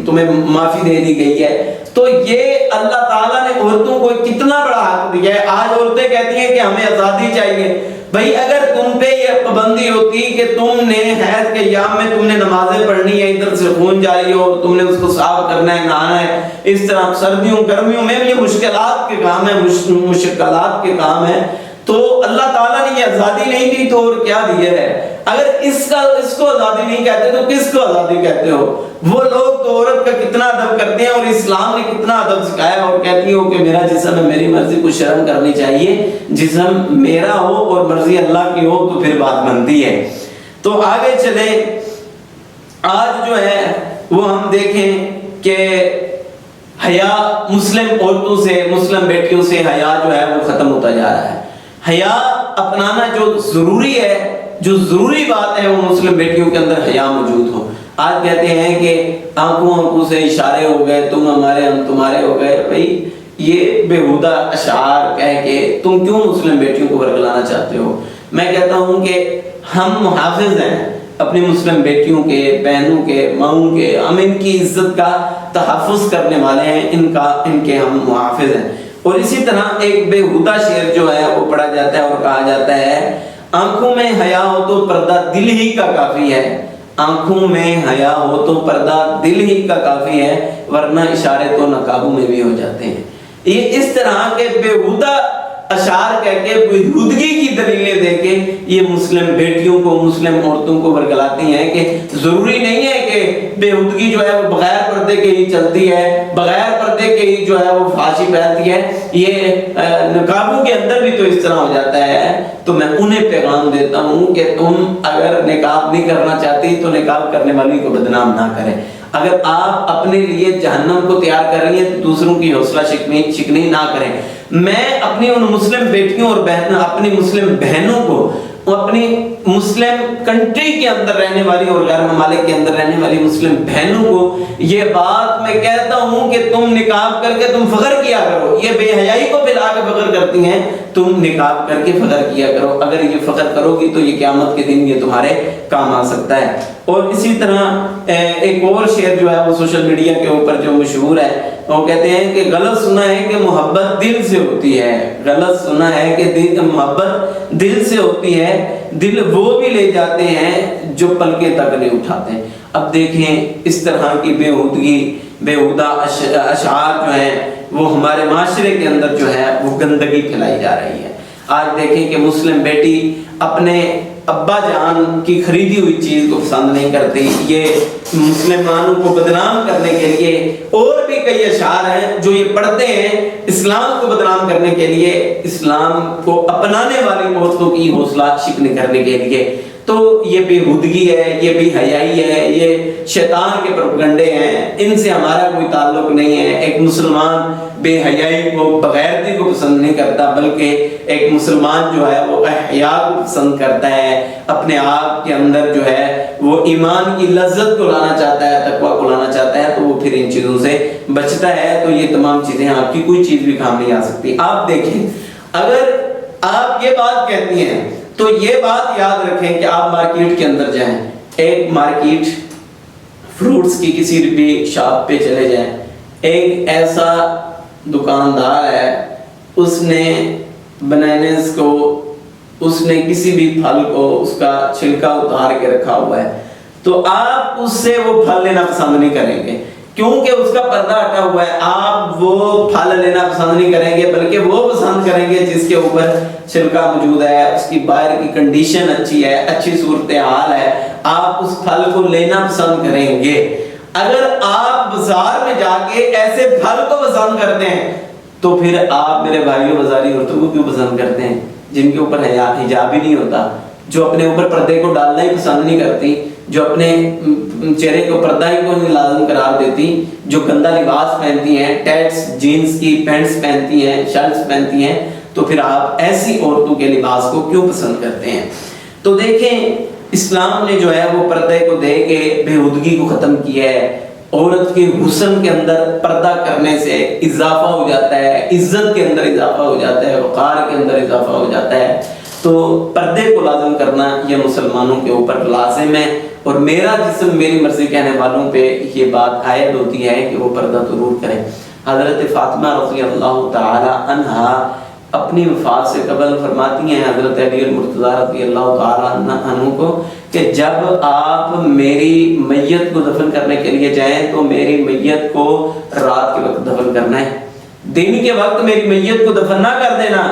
تمہیں معافی دے دی گئی ہے۔ تو یہ اللہ تعالیٰ نے عورتوں کو کتنا بڑا حق دیا ہے۔ آج عورتیں کہتی ہیں کہ ہمیں آزادی چاہیے، بھائی اگر تم پہ یہ پابندی ہوتی کہ تم نے حیض کے ایام میں تم نے نمازیں پڑھنی ہے، ادھر سے خون جاری ہو، تم نے اس کو صاف کرنا ہے، نہانا ہے، اس طرح سردیوں گرمیوں میں یہ مشکلات کے کام ہے، مشکلات کے کام ہے، تو اللہ تعالیٰ نے یہ آزادی نہیں دی تو اور کیا دیا ہے؟ اگر اس کو آزادی نہیں کہتے تو کس کو آزادی کہتے ہو؟ وہ لوگ تو عورت کا کتنا ادب کرتے ہیں، اور اسلام نے کتنا ادب سکھایا، اور کہتی ہو کہ میرا جسم ہے، میری مرضی کو شرم کرنی چاہیے، جسم میرا ہو اور مرضی اللہ کی ہو تو پھر بات بنتی ہے۔ تو آگے چلیں، آج جو ہے وہ ہم دیکھیں کہ حیا مسلم عورتوں سے، مسلم بیٹیوں سے حیا جو ہے وہ ختم ہوتا جا رہا ہے۔ حیا اپنانا جو ضروری ہے، جو ضروری بات ہے، وہ مسلم بیٹیوں کے اندر حیا موجود ہو۔ آج کہتے ہیں کہ آنکھوں سے اشارے ہو گئے، تم ہمارے ہم تمہارے ہو گئے، بھائی یہ بیہودہ اشعار کہہ کے تم کیوں مسلم بیٹیوں کو ورگلانا چاہتے ہو؟ میں کہتا ہوں کہ ہم محافظ ہیں اپنی مسلم بیٹیوں کے، بہنوں کے، ماؤں کے، ہم ان کی عزت کا تحفظ کرنے والے ہیں، ان کے ہم محافظ ہیں۔ اور اسی طرح ایک بیہودہ شعر جو ہے وہ پڑھا جاتا ہے اور کہا جاتا ہے، آنکھوں میں حیا ہو تو پردہ دل ہی کا کافی ہے، آنکھوں میں حیا ہو تو پردہ دل ہی کا کافی ہے، ورنہ اشارے تو نقابوں میں بھی ہو جاتے ہیں۔ یہ اس طرح کے بیہودہ اشعار کہہ کے، بیہودگی کی دلیلیں دے کے یہ مسلم بیٹیوں کو، مسلم عورتوں کو ورگلاتی ہیں کہ ضروری نہیں ہے کہ بیہودگی جو ہے وہ بغیر پردے کے ہی چلتی ہے، بغیر پردے کے ہی جو ہے وہ فحاشی پھیلتی ہے، یہ نقابوں کے اندر بھی تو اس طرح ہو جاتا ہے۔ تو میں انہیں پیغام دیتا ہوں کہ تم اگر نقاب نہیں کرنا چاہتی تو نقاب کرنے والی کو بدنام نہ کریں۔ اگر آپ اپنے لیے جہنم کو تیار کر رہی ہیں تو دوسروں کی حوصلہ شکنی نہ کریں۔ میں اپنی ان مسلم بیٹیوں اور اپنی مسلم بہنوں کو، اپنی مسلم کنٹری کے اندر رہنے والی اور غیر ممالک کے اندر رہنے والی مسلم بہنوں کو یہ بات میں کہتا ہوں کہ تم نقاب کر کے تم فخر کیا کرو۔ یہ بے حیائی کو پھیلا کے فخر کرتی ہیں، تم نقاب کر کے فخر کیا کرو۔ اگر یہ فخر کرو گی تو یہ قیامت کے دن یہ تمہارے کام آ سکتا ہے۔ اور اسی طرح ایک اور شعر جو ہے وہ سوشل میڈیا کے اوپر جو مشہور ہے، وہ کہتے ہیں کہ غلط سنا ہے کہ محبت دل سے ہوتی ہے، غلط سنا ہے کہ محبت دل سے ہوتی ہے، دل وہ بھی لے جاتے ہیں جو پلکیں تک نہیں اٹھاتے۔ اب دیکھیں اس طرح کی بیہودہ اشعار جو ہیں وہ ہمارے معاشرے کے اندر جو ہے وہ گندگی پھیلائی جا رہی ہے۔ آج دیکھیں کہ مسلم بیٹی اپنے ابا جان کی خریدی ہوئی چیز کو پسند نہیں کرتی۔ یہ مسلمانوں کو بدنام کرنے کے لیے اور بھی کئی اشعار ہیں جو یہ پڑھتے ہیں، اسلام کو بدنام کرنے کے لیے، اسلام کو اپنانے والی عورتوں کی حوصلہ شکنی کرنے کے لیے۔ تو یہ بیہودگی ہے، یہ بے حیائی ہے، یہ شیطان کے پروپیگنڈے ہیں، ان سے ہمارا کوئی تعلق نہیں ہے۔ ایک مسلمان بے حیائی کو، بغیرتی کو پسند نہیں کرتا، بلکہ ایک مسلمان جو ہے وہ حیا کو پسند کرتا ہے، اپنے آپ کے اندر جو ہے وہ ایمان کی لذت کو لانا چاہتا ہے، تقویٰ کو لانا چاہتا ہے، تو وہ پھر ان چیزوں سے بچتا ہے۔ تو یہ تمام چیزیں آپ کی کوئی چیز بھی کام نہیں آ سکتی۔ آپ دیکھیں، اگر آپ یہ بات کہتی ہیں تو یہ بات یاد رکھیں کہ آپ مارکیٹ کے اندر جائیں، ایک مارکیٹ فروٹس کی کسی بھی شاپ پہ چلے جائیں، ایک ایسا دکاندار ہے، اس نے بنانز کو، اس نے کسی بھی پھل کو اس کا چھلکا اتار کے رکھا ہوا ہے، تو آپ اس سے وہ پھل لینا پسند نہیں کریں گے۔ کیونکہ اس کا پردہ ہٹا ہوا ہے، آپ وہ پھل لینا پسند نہیں کریں گے، بلکہ وہ پسند کریں گے جس کے اوپر چھلکا موجود ہے، اس کی باہر کی کنڈیشن اچھی ہے، اچھی صورتحال ہے، آپ اس پھل کو لینا پسند کریں گے۔ اگر آپ بازار میں جا کے ایسے پھل کو پسند کرتے ہیں تو پھر آپ میرے بھائیوں بازاری عورتوں کو کیوں پسند کرتے ہیں جن کے اوپر حجاب ہی نہیں ہوتا، جو اپنے اوپر پردے کو ڈالنا ہی پسند نہیں کرتی، جو اپنے چہرے کو پردہ ہی کو نہیں لازم قرار دیتی، جو گندا لباس پہنتی ہیں، ٹیٹس جینز کی پینٹس پہنتی ہیں، شرٹس پہنتی ہیں، تو پھر آپ ایسی عورتوں کے لباس کو کیوں پسند کرتے ہیں؟ تو دیکھیں اسلام نے جو ہے وہ پردے کو دے کے بےہودگی کو ختم کیا ہے۔ عورت کے حسن کے اندر پردہ کرنے سے اضافہ ہو جاتا ہے، عزت کے اندر اضافہ ہو جاتا ہے، وقار کے اندر اضافہ ہو جاتا ہے۔ تو پردے کو لازم کرنا یہ مسلمانوں کے اوپر لازم ہے، اور میرا جسم میری مرضی کہنے والوں پہ یہ بات عائد ہوتی ہے کہ وہ پردہ ضرور کریں۔ حضرت فاطمہ رضی اللہ تعالی عنہا اپنی وفات سے قبل فرماتی ہیں حضرت علی المرتضیٰ رضی اللہ تعالی عنہ کو کہ جب آپ میری میت کو دفن کرنے کے لیے جائیں تو میری میت کو رات کے وقت دفن کرنا ہے، دن کے وقت میری میت کو دفن نہ کر دینا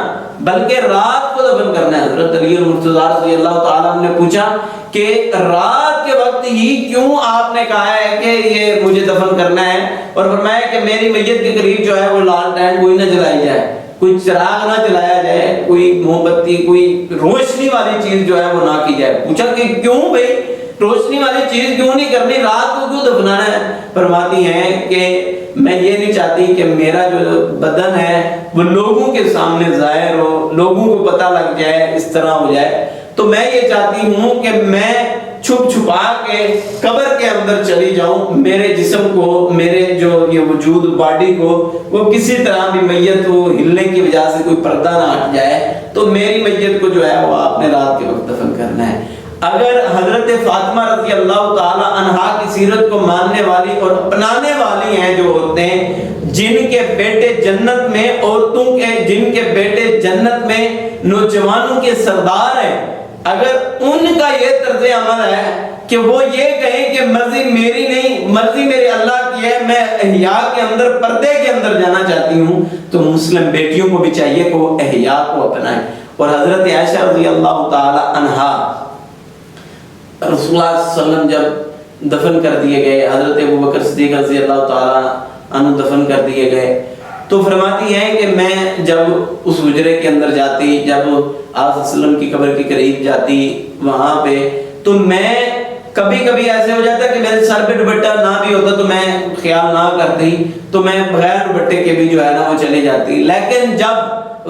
بلکہ رات کو دفن کرنا ہے۔ حضرت علی المرتضیٰ رضی اللہ تعالیٰ عنہ نے پوچھا کہ رات کے وقت ہی کیوں آپ نے کہا ہے کہ یہ مجھے دفن کرنا ہے، اور فرمایا کہ میری میت کے قریب جو ہے وہ لالٹین کوئی نہ جلائی جائے، کوئی چراغ نہ جلایا جائے، کوئی موم بتی، کوئی روشنی والی چیز جو ہے وہ نہ کی جائے۔ پوچھا کہ کیوں بھائی روشنی والی چیز کیوں نہیں کرنی، رات کو کیوں دفنانا ہے؟ فرماتی ہیں کہ میں یہ نہیں چاہتی کہ میرا جو بدن ہے وہ لوگوں کے سامنے ظاہر ہو، لوگوں کو پتہ لگ جائے، اس طرح ہو جائے، تو میں یہ چاہتی ہوں کہ میں چھپ چھپا کے قبر کے اندر چلی جاؤں، میرے جسم کو، میرے جو یہ وجود باڈی کو وہ کسی طرح بھی میت کو ہلنے کی وجہ سے کوئی پردہ نہ ہٹ جائے، تو میری میت کو جو ہے وہ آپ نے رات کے وقت دفن کرنا ہے۔ اگر حضرت فاطمہ رضی اللہ تعالی عنہا کی سیرت کو ماننے والی اور اپنانے والی ہیں جو عورتیں جن کے بیٹے جنت میں، عورتوں کے جن کے بیٹے جنت میں نوجوانوں کے سردار ہیں، اگر ان کا یہ طرز عمل ہے کہ وہ یہ کہیں کہ مرضی میری نہیں، مرضی میرے اللہ کی ہے، میں احیاء کے اندر پردے کے اندر جانا چاہتی ہوں، تو مسلم بیٹیوں کو بھی چاہیے کہ وہ احیاء کو اپنائیں۔ اور حضرت عائشہ رضی اللہ تعالی عنہا رسول اللہ صلی اللہ علیہ وسلم جب دفن کر دیے گئے، حضرت ابوبکر صدیق رضی اللہ تعالی عنہ دفن کر دیے گئے، تو فرماتی ہیں کہ میں جب اس حجرے کے اندر جاتی، جب آپ صلی اللہ علیہ وسلم کی قبر کے قریب جاتی وہاں پہ، تو میں کبھی کبھی ایسے ہو جاتا کہ میرے سر پہ دوپٹہ نہ بھی ہوتا تو میں خیال نہ کرتی، تو میں بغیر دوپٹے کے بھی جو ہے نا وہ چلے جاتی، لیکن جب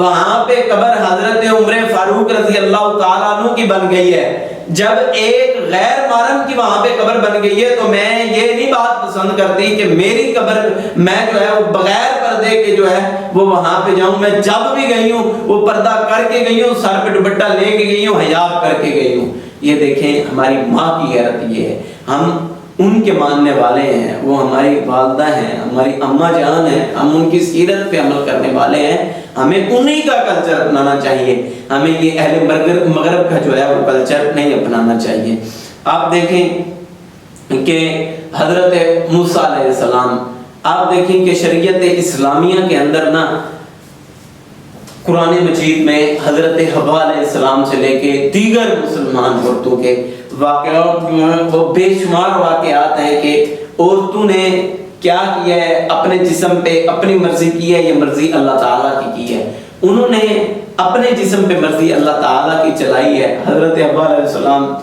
وہاں پہ قبر حضرت عمر فاروق رضی اللہ تعالیٰ عنہ کی بن گئی ہے، جب ایک غیر محرم کی وہاں پہ قبر بن گئی ہے، تو میں یہ نہیں بات پسند کرتی کہ میری قبر میں جو ہے وہ بغیر پردے کے جو ہے وہ وہاں پہ جاؤں۔ میں جب بھی گئی ہوں وہ پردہ کر کے گئی ہوں، سر پہ دوپٹہ لے کے گئی ہوں، حجاب کر کے گئی ہوں۔ یہ دیکھیں ہماری ماں کی غیرت یہ ہے، ہم ان کے ماننے والے ہیں، وہ ہماری والدہ ہیں، ہماری اماں جان ہیں، ہم ان کی سیرت پہ عمل کرنے والے ہیں، ہمیں انہی کا کلچر اپنانا چاہیے، ہمیں یہ اہل مغرب کا جو ہے وہ کلچر نہیں اپنانا چاہیے۔ آپ دیکھیں کہ حضرت موسیٰ علیہ السلام، آپ دیکھیں کہ شریعت اسلامیہ کے اندر نا قرآن مجید میں حضرت حوا علیہ السلام سے لے کے دیگر مسلمان عورتوں کے واقعات جو ہیں وہ بے شمار واقعات ہیں کہ عورتوں نے کیا کیا ہے، اپنے جسم پہ اپنی مرضی کی ہے، یہ مرضی اللہ تعالیٰ کی ہے، انہوں نے اپنے جسم پہ مرضی اللہ تعالیٰ کی چلائی ہے۔ حضرت حوا علیہ السلام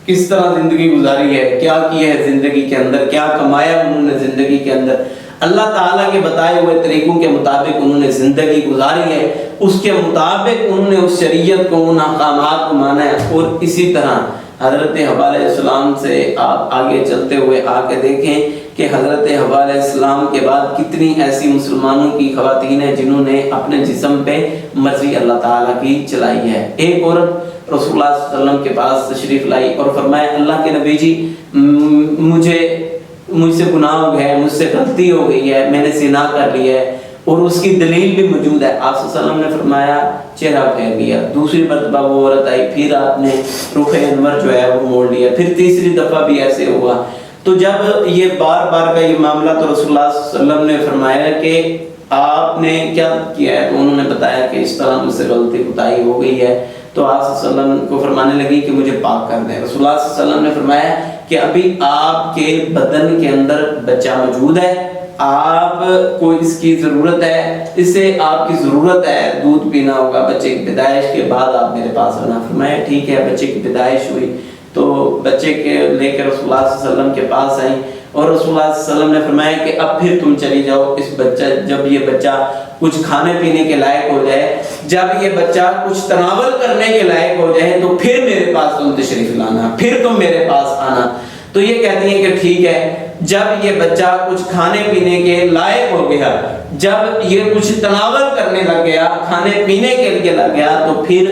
کس طرح زندگی گزاری ہے، کیا کیا ہے زندگی کے اندر، کیا کمایا انہوں نے زندگی کے اندر، اللہ تعالیٰ کے بتائے ہوئے طریقوں کے مطابق انہوں نے زندگی گزاری ہے، اس کے مطابق انہوں نے اس شریعت کو، ان احکامات کو مانا ہے۔ اور اسی طرح حضرت حوا علیہ السلام سے آپ آگے چلتے ہوئے آگے دیکھیں کہ حضرت حوا علیہ السلام کے بعد کتنی ایسی مسلمانوں کی خواتین ہیں جنہوں نے اپنے جسم پہ مرضی اللہ تعالیٰ کی چلائی ہے۔ ایک عورت رسول اللہ صلی اللہ علیہ وسلم کے پاس تشریف لائی اور فرمایا اللہ کے نبی جی مجھ سے گناہ ہو گیا ہے، مجھ سے غلطی ہو گئی ہے، میں نے زنا کر لیا ہے، اور اس کی دلیل بھی موجود ہے۔ آپ صلی اللہ علیہ وسلم نے فرمایا چہرہ پھیر دیا، دوسری مرتبہ وہ عورت آئی، پھر آپ نے رخ انور جو ہے وہ موڑ لیا، پھر تیسری دفعہ بھی ایسے ہوا، تو جب یہ بار بار کا یہ معاملہ، تو رسول اللہ صلی اللہ علیہ وسلم نے فرمایا کہ آپ نے کیا کیا ہے؟ تو انہوں نے بتایا کہ اس طرح مجھ سے غلطی کوتاہی ہو گئی ہے۔ تو آپ صلی اللہ علیہ وسلم کو فرمانے لگی کہ مجھے پاک کر دیں۔ رسول اللہ صلی اللہ علیہ وسلم نے فرمایا کہ ابھی آپ کے بدن کے اندر بچہ موجود ہے، آپ کو اس کی ضرورت ہے، اسے آپ کی ضرورت ہے، دودھ پینا ہوگا، بچے کی پیدائش کے بعد آپ میرے پاس آنا۔ فرمایا ٹھیک ہے۔ بچے کی پیدائش ہوئی تو بچے کے لے کے رسول اللہ صلی اللہ علیہ وسلم کے پاس آئیں، اور رسول اللہ صلی اللہ علیہ وسلم نے فرمایا کہ اب پھر تم چلی جاؤ، اس بچہ جب یہ بچہ کچھ کھانے پینے کے لائق ہو جائے، جب یہ بچہ کچھ تناول کرنے کے لائق ہو جائے تو پھر میرے پاس تم تشریف لانا، پھر تم میرے پاس آنا۔ تو یہ کہتی ہیں کہ ٹھیک ہے۔ جب یہ بچہ کچھ کھانے پینے کے لائق ہو گیا، جب یہ کچھ تناول کرنے لگ گیا، کھانے پینے کے لیے لگ گیا، تو پھر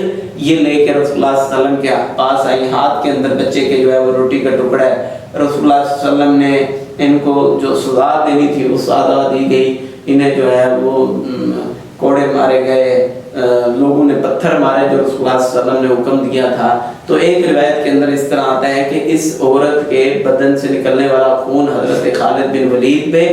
یہ لے کے رسول اللہ صلی اللہ علیہ وسلم کے پاس آئی۔ ہاتھ کے اندر بچے کے جو ہے وہ روٹی کا ٹکڑا ہے۔ رسول اللہ صلی اللہ علیہ وسلم نے ان کو جو سزا دینی تھی وہ سزا دی گئی۔ انہیں جو ہے وہ کوڑے مارے گئے، لوگوں نے پتھر مارے جو رسول اللہ صلی اللہ علیہ وسلم نے حکم دیا تھا۔ تو ایک روایت کے اندر اس طرح آتا ہے کہ اس عورت کے بدن سے نکلنے والا خون حضرت خالد بن ولید پہ،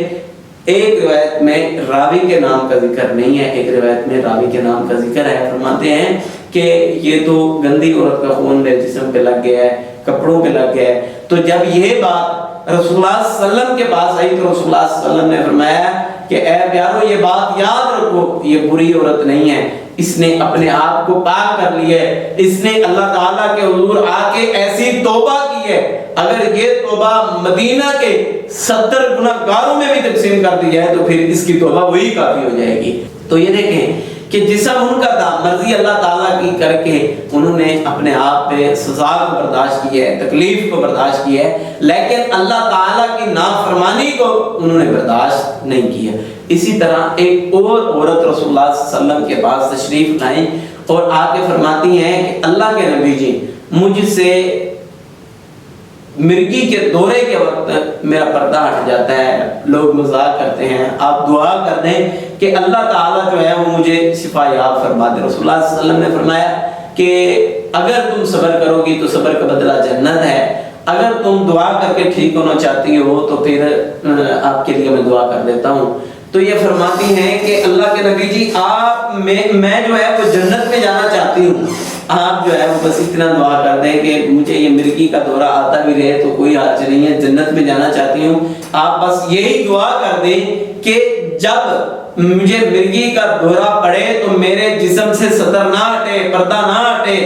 ایک روایت میں راوی کے نام کا ذکر نہیں ہے، ایک روایت میں راوی کے نام کا ذکر ہے۔ فرماتے ہیں کہ یہ تو گندی عورت کا خون میرے جسم پہ لگ گیا ہے، کپڑوں پہ لگ گیا ہے۔ تو جب یہ بات رسول اللہ صلی اللہ علیہ وسلم کے پاس آئی تو رسول اللہ صلی اللہ علیہ وسلم نے فرمایا کہ اے پیارو یہ بات یاد رکھو، یہ بری عورت نہیں ہے، اس نے اپنے آپ کو پاک کر لیا ہے، اس نے اللہ تعالیٰ کے حضور آ کے ایسی توبہ کی ہے، اگر یہ توبہ مدینہ کے 70 گناہ گاروں میں بھی تقسیم کر دی جائے تو پھر اس کی توبہ وہی کافی ہو جائے گی۔ تو یہ دیکھیں کہ جسم ان کا تھا، مرضی اللہ تعالیٰ کی کر کے انہوں نے اپنے آپ پہ سزا کو برداشت کی ہے، تکلیف کو برداشت کی ہے، لیکن اللہ تعالیٰ کی نافرمانی کو انہوں نے برداشت نہیں کیا۔ اسی طرح ایک اور عورت رسول اللہ صلی اللہ علیہ وسلم کے پاس تشریف لائیں اور آ کے فرماتی ہیں کہ اللہ کے نبی جی، مجھ سے مرگی کے دورے کے وقت میرا پردہ ہٹ جاتا ہے، لوگ مذاق کرتے ہیں، آپ دعا کر دیں کہ اللہ تعالیٰ جو ہے وہ مجھے شفا یاب فرما دے۔ رسول اللہ صلی اللہ علیہ وسلم نے فرمایا کہ اگر تم صبر کرو گی تو صبر کا بدلہ جنت ہے، اگر تم دعا کر کے ٹھیک ہونا چاہتی ہو تو پھر آپ کے لیے میں دعا کر دیتا ہوں۔ تو یہ فرماتی ہیں کہ اللہ کے نبی جی آپ میں جو ہے وہ جنت میں جانا چاہتی ہوں، آپ جو ہے وہ بس اتنا دعا کر دیں کہ مجھے یہ مرگی کا دورہ آتا بھی رہے تو کوئی حرج نہیں ہے، جنت میں جانا چاہتی ہوں۔ آپ بس یہی دعا کر دیں کہ جب مجھے مرگی کا دورہ پڑے تو میرے جسم سے ستر نہ ہٹے، پردہ نہ ہٹے۔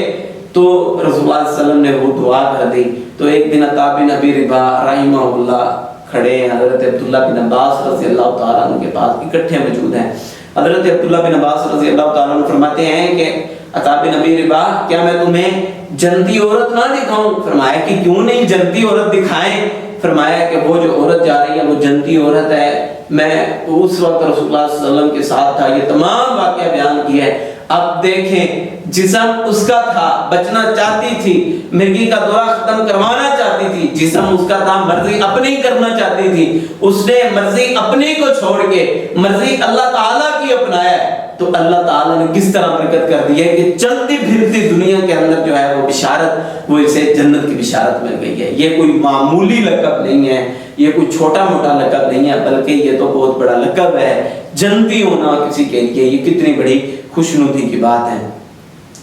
تو رسول اللہ صلی اللہ علیہ وسلم نے وہ دعا کر دی۔ تو ایک دن عطا بن ابی رباح رحمہ اللہ کھڑے ہیں، حضرت عبداللہ بن عباس رضی اللہ تعالیٰ عنہ کے پاس اکٹھے موجود ہیں۔ حضرت عبداللہ بن عباس رضی اللہ تعالیٰ عنہ فرماتے ہیں کہ عطا بن ابی رباح کیا میں تمہیں جنتی عورت نہ دکھاؤں؟ فرمایا کہ کیوں نہیں جنتی عورت دکھائیں؟ فرمایا کہ وہ جو عورت جا رہی ہے وہ جنتی عورت ہے، میں اس وقت رسول اللہ صلی اللہ علیہ وسلم کے ساتھ تھا، یہ تمام واقعہ بیان کیا ہے۔ اب دیکھیں جسم اس کا تھا، بچنا چاہتی تھی، مرگی کا دورہ ختم کروانا چاہتی تھی، جسم اس کا تھا، مرضی اپنی کرنا چاہتی تھی، اس نے مرضی اپنی کو چھوڑ کے مرضی اللہ تعالیٰ کی اپنایا ہے۔ تو اللہ تعالیٰ نے کس طرح برکت کر دی ہے کہ چلتی پھرتی دنیا کے اندر جو ہے وہ بشارت، وہ اسے جنت کی بشارت مل گئی ہے۔ یہ کوئی معمولی لقب نہیں ہے، یہ کوئی چھوٹا موٹا لقب نہیں ہے، بلکہ یہ تو بہت بڑا لقب ہے۔ جنتی ہونا کسی کے لیے یہ کتنی بڑی خوشنودی کی بات ہے۔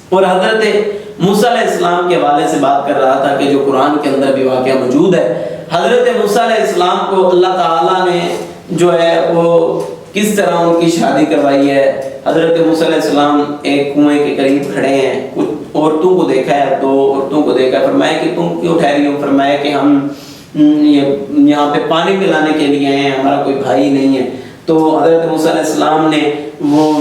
اور حضرت موسیٰ علیہ السلام کے حوالے سے بات کر رہا تھا کہ جو قرآن کے اندر بھی واقعہ موجود ہے۔ حضرت موسیٰ علیہ السلام کو اللہ تعالیٰ نے جو ہے وہ کس طرح ان کی شادی کروائی ہے۔ حضرت موسیٰ علیہ السلام ایک کنویں کے قریب کھڑے ہیں، کچھ عورتوں کو دیکھا ہے، دو عورتوں کو دیکھا ہے۔ فرمایا کہ تم کیوں ٹھہری ہو؟ فرمایا کہ ہم یہاں پہ پانی پلانے کے لیے آئے ہیں، ہمارا کوئی بھائی نہیں ہے۔ تو حضرت موسیٰ علیہ السلام نے وہ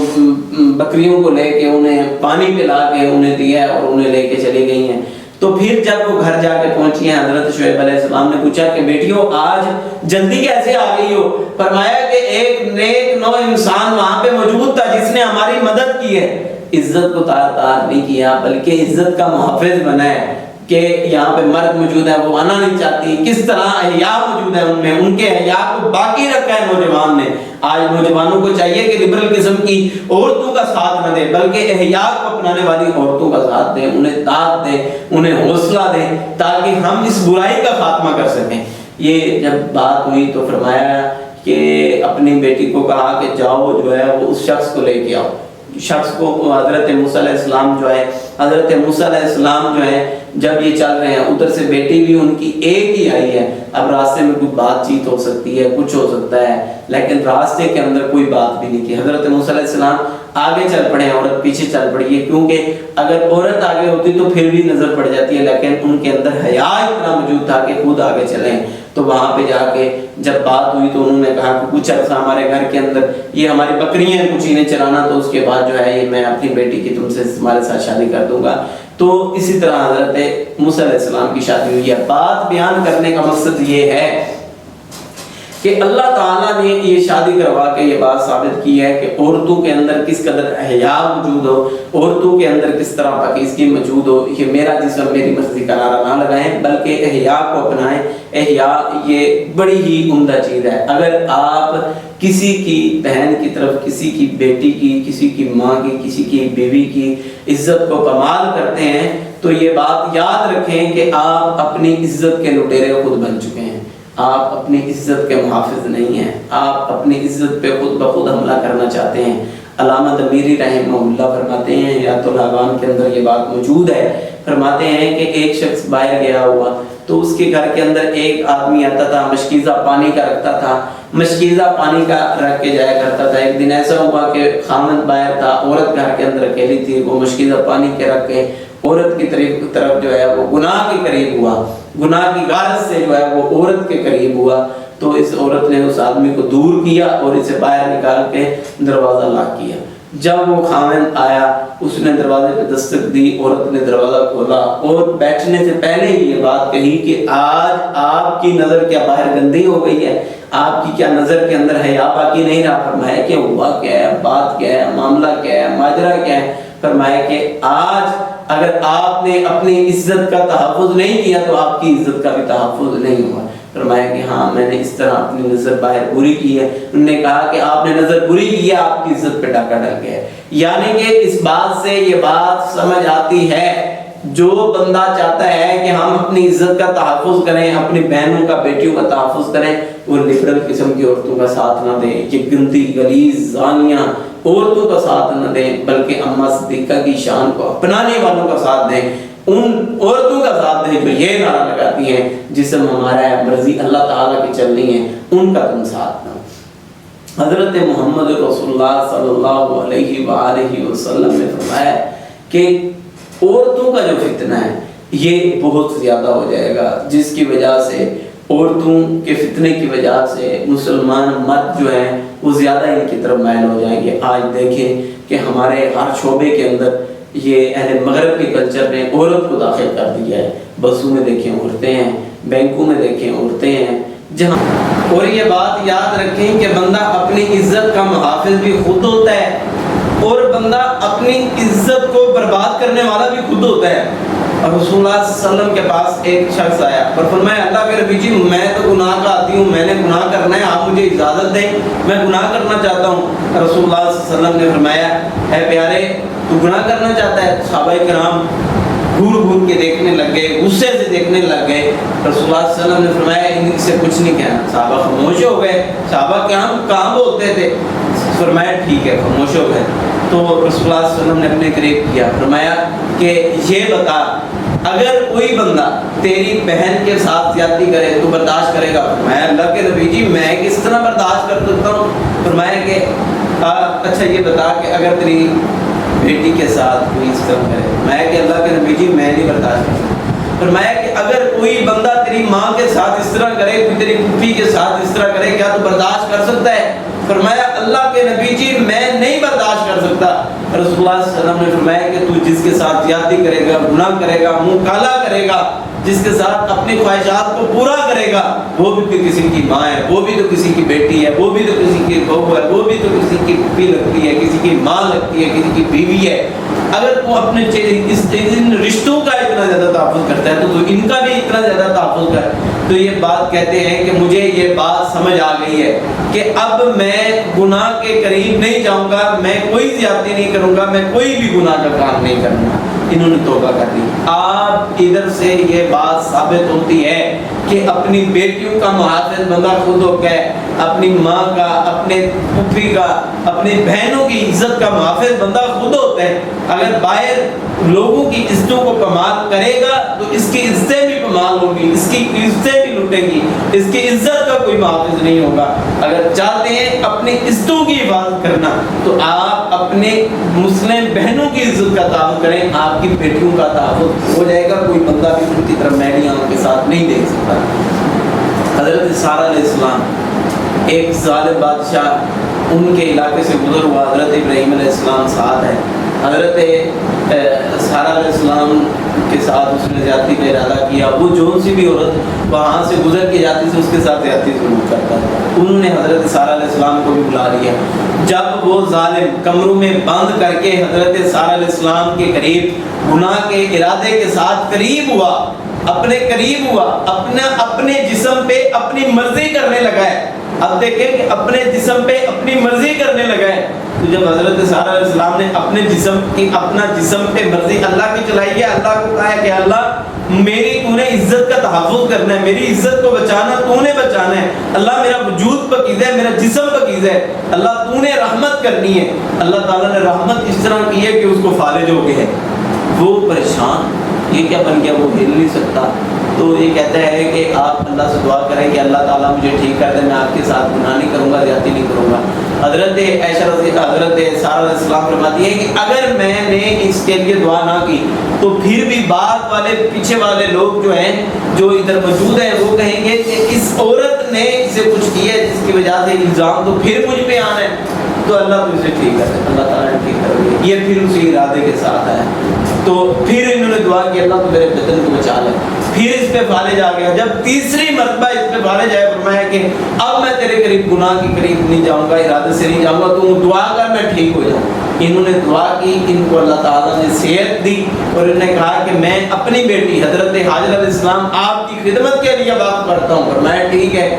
بکریوں کو لے کے انہیں پانی پلا کے انہیں دیا اور انہیں لے کے چلی گئی ہیں۔ تو پھر جب وہ گھر جا کے پہنچی ہیں، حضرت شعیب علیہ السلام نے پوچھا کہ بیٹیوں آج جلدی کیسے آ گئی ہو؟ فرمایا کہ ایک نیک نو انسان وہاں پہ موجود تھا جس نے ہماری مدد کی ہے۔ عزت کو تار تار نہیں کیا بلکہ عزت کا محافظ بنا ہے کہ یہاں پہ مرد موجود ہے، وہ آنا نہیں چاہتی۔ کس طرح حیا موجود ہے ان میں، ان کے حیا کو باقی رکھا ہے نوجوان نے۔ آج نوجوانوں کو چاہیے کہ لبرل قسم کی عورتوں کا ساتھ نہ دے بلکہ احیا کو اپنانے والی عورتوں کا ساتھ دیں، انہیں طاقت دیں، انہیں حوصلہ دیں تاکہ ہم اس برائی کا خاتمہ کر سکیں۔ یہ جب بات ہوئی تو فرمایا کہ اپنی بیٹی کو کہا کہ جاؤ جو ہے وہ اس شخص کو لے کے آؤ. شخص کو حضرت موسیٰ علیہ السلام جو ہے حضرت موسیٰ علیہ السلام جو ہے جب یہ چل رہے ہیں، ادھر سے بیٹی بھی ان کی ایک ہی آئی ہے. اب راستے میں کوئی بات چیت ہو سکتی ہے، کچھ ہو سکتا ہے، لیکن راستے کے اندر کوئی بات بھی نہیں کی. حضرت موسیٰ علیہ السلام آگے چل پڑے ہیں، عورت پیچھے چل پڑی ہے، کیونکہ اگر عورت آگے ہوتی تو پھر بھی نظر پڑ جاتی ہے، لیکن ان کے اندر حیا اتنا موجود تھا کہ خود آگے چلیں. تو وہاں پہ جا کے جب بات ہوئی تو انہوں نے کہا کہ کچھ عرصہ ہمارے گھر کے اندر یہ ہماری بکریاں ہیں، کچھ انہیں چلانا، تو اس کے بعد جو ہے یہ میں اپنی بیٹی کی تم سے ہمارے ساتھ شادی کر دوں گا. تو اسی طرح حضرت موسیٰ علیہ السلام کی شادی ہوئی ہے. بات بیان کرنے کا مقصد یہ ہے کہ اللہ تعالیٰ نے یہ شادی کروا کے یہ بات ثابت کی ہے کہ عورتوں کے اندر کس قدر حیا موجود ہو، عورتوں کے اندر کس طرح پاکیزگی موجود ہو. یہ میرا جسم میری مرضی کا نعرہ نہ لگائیں، بلکہ احیا کو اپنائیں. احیا یہ بڑی ہی عمدہ چیز ہے. اگر آپ کسی کی بہن کی طرف، کسی کی بیٹی کی، کسی کی ماں کی، کسی کی بیوی کی عزت کو پامال کرتے ہیں تو یہ بات یاد رکھیں کہ آپ اپنی عزت کے لٹیرے خود بن چکے ہیں. آپ اپنی عزت کے محافظ نہیں ہیں، آپ اپنی عزت پہ خود بخود حملہ کرنا چاہتے ہیں. علامہ دمیری رحمہ اللہ فرماتے ہیں، حیات الحیوان کے اندر یہ بات موجود ہے، فرماتے ہیں کہ ایک شخص باہر گیا ہوا تو اس کے گھر کے اندر ایک آدمی آتا تھا، مشکیزہ پانی کا رکھتا تھا، مشکیزہ پانی کا رکھ کے جایا کرتا تھا. ایک دن ایسا ہوا کہ خامند باہر تھا، عورت گھر کے اندر اکیلی تھی. وہ مشکیزہ پانی کے رکھ کے عورت کی طرف جو ہے وہ گناہ کے قریب ہوا، گناہ کی غرض سے جو ہے وہ عورت کے قریب ہوا. تو اس عورت نے اس آدمی کو دور کیا اور اسے باہر نکال کے دروازہ لاک کیا. جب وہ خاوند آیا، اس نے دروازے پہ دستک دی، عورت نے دروازہ کھولا اور بیٹھنے سے پہلے ہی یہ بات کہی کہ آج آپ کی نظر کیا باہر گندی ہو گئی ہے، آپ کی کیا نظر کے اندر حیا باقی نہیں رہا. فرمایا کہ ہوا کیا ہے، بات کیا ہے، معاملہ کیا ہے، ماجرا کیا ہے. فرمایا کہ آج اگر آپ نے اپنی عزت کا تحفظ نہیں کیا تو آپ کی عزت کا بھی تحفظ نہیں ہوا. فرمایا کہ ہاں میں نے اس طرح اپنی نظر باہر بری کی ہے. انہوں نے کہا کہ آپ نے نظر بری کی ہے، آپ کی عزت پہ ڈاکہ ڈل گیا ہے. یعنی کہ اس بات سے یہ بات سمجھ آتی ہے، جو بندہ چاہتا ہے کہ ہم اپنی عزت کا تحفظ کریں، اپنی بہنوں کا، بیٹیوں کا تحفظ کریں، وہ لبرل قسم کی عورتوں کا ساتھ نہ دیں، یہ گندی غلیظ زانیہ عورتوں کا ساتھ نہ دیں، بلکہ اماں صدیقہ کی شان کو اپنانے والوں کا ساتھ دیں. ان عورتوں کا ساتھ دیں جو یہ نعرہ لگاتی ہیں جسم ہمارا ہے، مرضی اللہ تعالیٰ کی چلنی ہے، ان کا تم ساتھ دو. حضرت محمد رسول اللہ صلی اللہ علیہ وآلہ وسلم نے فرمایا کہ عورتوں کا جو فتنہ ہے یہ بہت زیادہ ہو جائے گا، جس کی وجہ سے عورتوں کے فتنے کی وجہ سے مسلمان مرد جو ہیں وہ زیادہ ان کی طرف مائل ہو جائیں گے. آج دیکھیں کہ ہمارے ہر شعبے کے اندر یہ اہل مغرب کے کلچر نے عورت کو داخل کر دیا ہے. بسوں میں دیکھیں عورتیں ہیں، بینکوں میں دیکھیں عورتیں ہیں، جہاں. اور یہ بات یاد رکھیں کہ بندہ اپنی عزت کا محافظ بھی خود ہوتا ہے اور بندہ اپنی عزت کو برباد کرنے والا بھی خود ہوتا ہے. اور رسول اللہ صلی اللہ علیہ وسلم کے پاس ایک شخص آیا اور فرمایا اللہ کے نبی جی میں تو گناہ کا عادی ہوں، میں نے گناہ کرنا ہے، آپ مجھے اجازت دیں، میں گناہ کرنا چاہتا ہوں. رسول اللہ صلی اللہ علیہ وسلم نے فرمایا اے پیارے تو گناہ کرنا چاہتا ہے؟ صحابہ کرام گھور گھور کے دیکھنے لگ گئے، غصے سے دیکھنے لگ گئے. رسول اللہ صلی اللہ علیہ وسلم نے فرمایا ان سے کچھ نہیں کہنا. صحابہ خاموش ہو گئے. صحابہ کہاں بولتے تھے؟ فرمایا ٹھیک ہے، خاموش ہو گئے. تو رسول اللہ صلی اللہ علیہ وسلم نے اپنے قریب کیا، فرمایا کہ یہ بتا اگر کوئی بندہ تیری بہن کے ساتھ زیادتی کرے تو برداشت کرے گا؟ فرمایا اللہ کے نبی جی میں کس طرح برداشت کر سکتا ہوں. فرمایا کہ اچھا یہ بتا کہ اگر تیری بیٹی کے ساتھ کوئی اس طرح کرے؟ میں کہ اللہ کے نبی جی میں نہیں برداشت کر سکتا. فرمایا کہ اگر کوئی بندہ تیری ماں کے ساتھ اس طرح کرے، کوئی تیری پھوپھی کے ساتھ اس طرح کرے، کیا تو برداشت کر سکتا ہے؟ فرمایا اللہ کے نبی جی میں نہیں برداشت کر سکتا. رسول اللہ صلی اللہ علیہ وسلم نے فرمایا کہ تو جس کے ساتھ زیادتی کرے گا، گناہ کرے گا، منہ کالا کرے گا، جس کے ساتھ اپنی خواہشات کو پورا کرے گا، وہ بھی تو کسی کی ماں ہے، وہ بھی تو کسی کی بیٹی ہے، وہ بھی تو کسی کی بہو ہے، وہ بھی تو کسی کی پھوپھی لگتی ہے، کسی کی ماں لگتی ہے، کسی کی بیوی ہے. اگر وہ اپنے ان رشتوں کا اتنا زیادہ تحفظ کرتا ہے تو ان کا بھی اتنا زیادہ تحفظ کر. تو یہ بات کہتے ہیں کہ مجھے یہ بات سمجھ آ گئی ہے کہ اب میں گناہ کے قریب نہیں جاؤں گا، میں کوئی زیادتی نہیں کروں گا، میں کوئی بھی گناہ کا کام نہیں کروں گا. انہوں نے توبہ کر دی۔ آپ ادھر سے یہ بات ثابت ہوتی ہے کہ اپنی بیٹیوں کا محافظ بندہ خود ہو گئے، اپنی ماں کا، اپنے پھوپھی کا، اپنی بہنوں کی عزت کا محافظ بندہ خود ہوتا ہے۔ اگر باہر لوگوں کی عزتوں کو پامال کرے گا تو اس کی عزتیں بھی پامال ہوں گی، اس کی عزتیں بھی لٹیں گی، اس کی عزت کا کوئی محافظ نہیں ہوگا۔ اگر چاہتے ہیں اپنی عزتوں کی حفاظت کرنا تو آپ اپنے مسلم بہنوں کی عزت کا تحفظ کریں، آپ کی بیٹیوں کا تحفظ ہو جائے گا۔ کوئی بندہ بھی ان کی طرف میلی آنکھ کے ساتھ نہیں دیکھ سکتا۔ حضرت سارہ علیہ السلام ایک ظالم بادشاہ ان کے علاقے سے گزر ہوا، حضرت ابراہیم علیہ السلام ساتھ ہے۔ حضرت سارہ علیہ السلام کے ساتھ اس نے زیادتی کا ارادہ کیا، وہ جون سی بھی عورت وہاں سے گزر کے جاتی سے اس کے ساتھ زیادتی ضرور کرتا تھا۔ انہوں نے حضرت سارہ علیہ السلام کو بھی بلا لیا۔ جب وہ ظالم کمروں میں بند کر کے حضرت سارہ علیہ السلام کے قریب گناہ کے ارادے کے ساتھ قریب ہوا، اپنے قریب ہوا، اپنے جسم پہ اپنی مرضی کرنے لگا ہے۔ اب دیکھیں کہ اپنے جسم پہ اپنی مرضی کرنے لگا ہے، تو جب حضرت سارہ علیہ السلام نے اپنا جسم پہ مرضی اللہ کی چلائی ہے، اللہ کو کہا ہے کہ اللہ میری تو نے عزت کا تحفظ کرنا ہے، میری عزت کو بچانا تو نے بچانا ہے، اللہ میرا وجود پاکیزہ ہے، میرا جسم پاکیزہ ہے، اللہ تو نے رحمت کرنی ہے۔ اللہ تعالیٰ نے رحمت اس طرح کی ہے کہ اس کو فالج ہو گئے، وہ پریشان، یہ کیا بن گیا، وہ ہل نہیں سکتا۔ تو یہ کہتا ہے کہ آپ اللہ سے دعا کریں کہ اللہ تعالیٰ مجھے ٹھیک کر دے، میں آپ کے ساتھ گناہ نہیں کروں گا، زیادتی نہیں کروں گا۔ حضرت سارہ علیہ السلام فرماتی ہے کہ اگر میں نے اس کے لیے دعا نہ کی تو پھر بھی بعد والے پیچھے والے لوگ جو ہیں جو ادھر موجود ہیں وہ کہیں گے کہ اس عورت نے اسے کچھ کیا ہے جس کی وجہ سے الزام تو پھر مجھ پہ آنا ہے، تو اللہ تو اسے ٹھیک کر دے، اللہ تعالیٰ نے ٹھیک کر دیا۔ یہ پھر اسی ارادے کے ساتھ آیا، تو پھر انہوں نے دعا کی اللہ تو میرے بدن کو بچا لے، پھر اس پہ فالج آ گیا۔ جب تیسری مرتبہ اس پہ فالج آیا، فرمایا کہ اب میں تیرے قریب گناہ کے قریب نہیں جاؤں گا، ارادے سے نہیں جاؤں گا، تو دعا کر میں ٹھیک ہو جاؤں۔ انہوں نے دعا کی، ان کو اللہ تعالیٰ نے صحت دی، اور انہوں نے کہا کہ میں اپنی بیٹی حضرت حاجرہ علیہ السلام آپ کی خدمت کے لیے بات کرتا ہوں، فرمایا ٹھیک ہے۔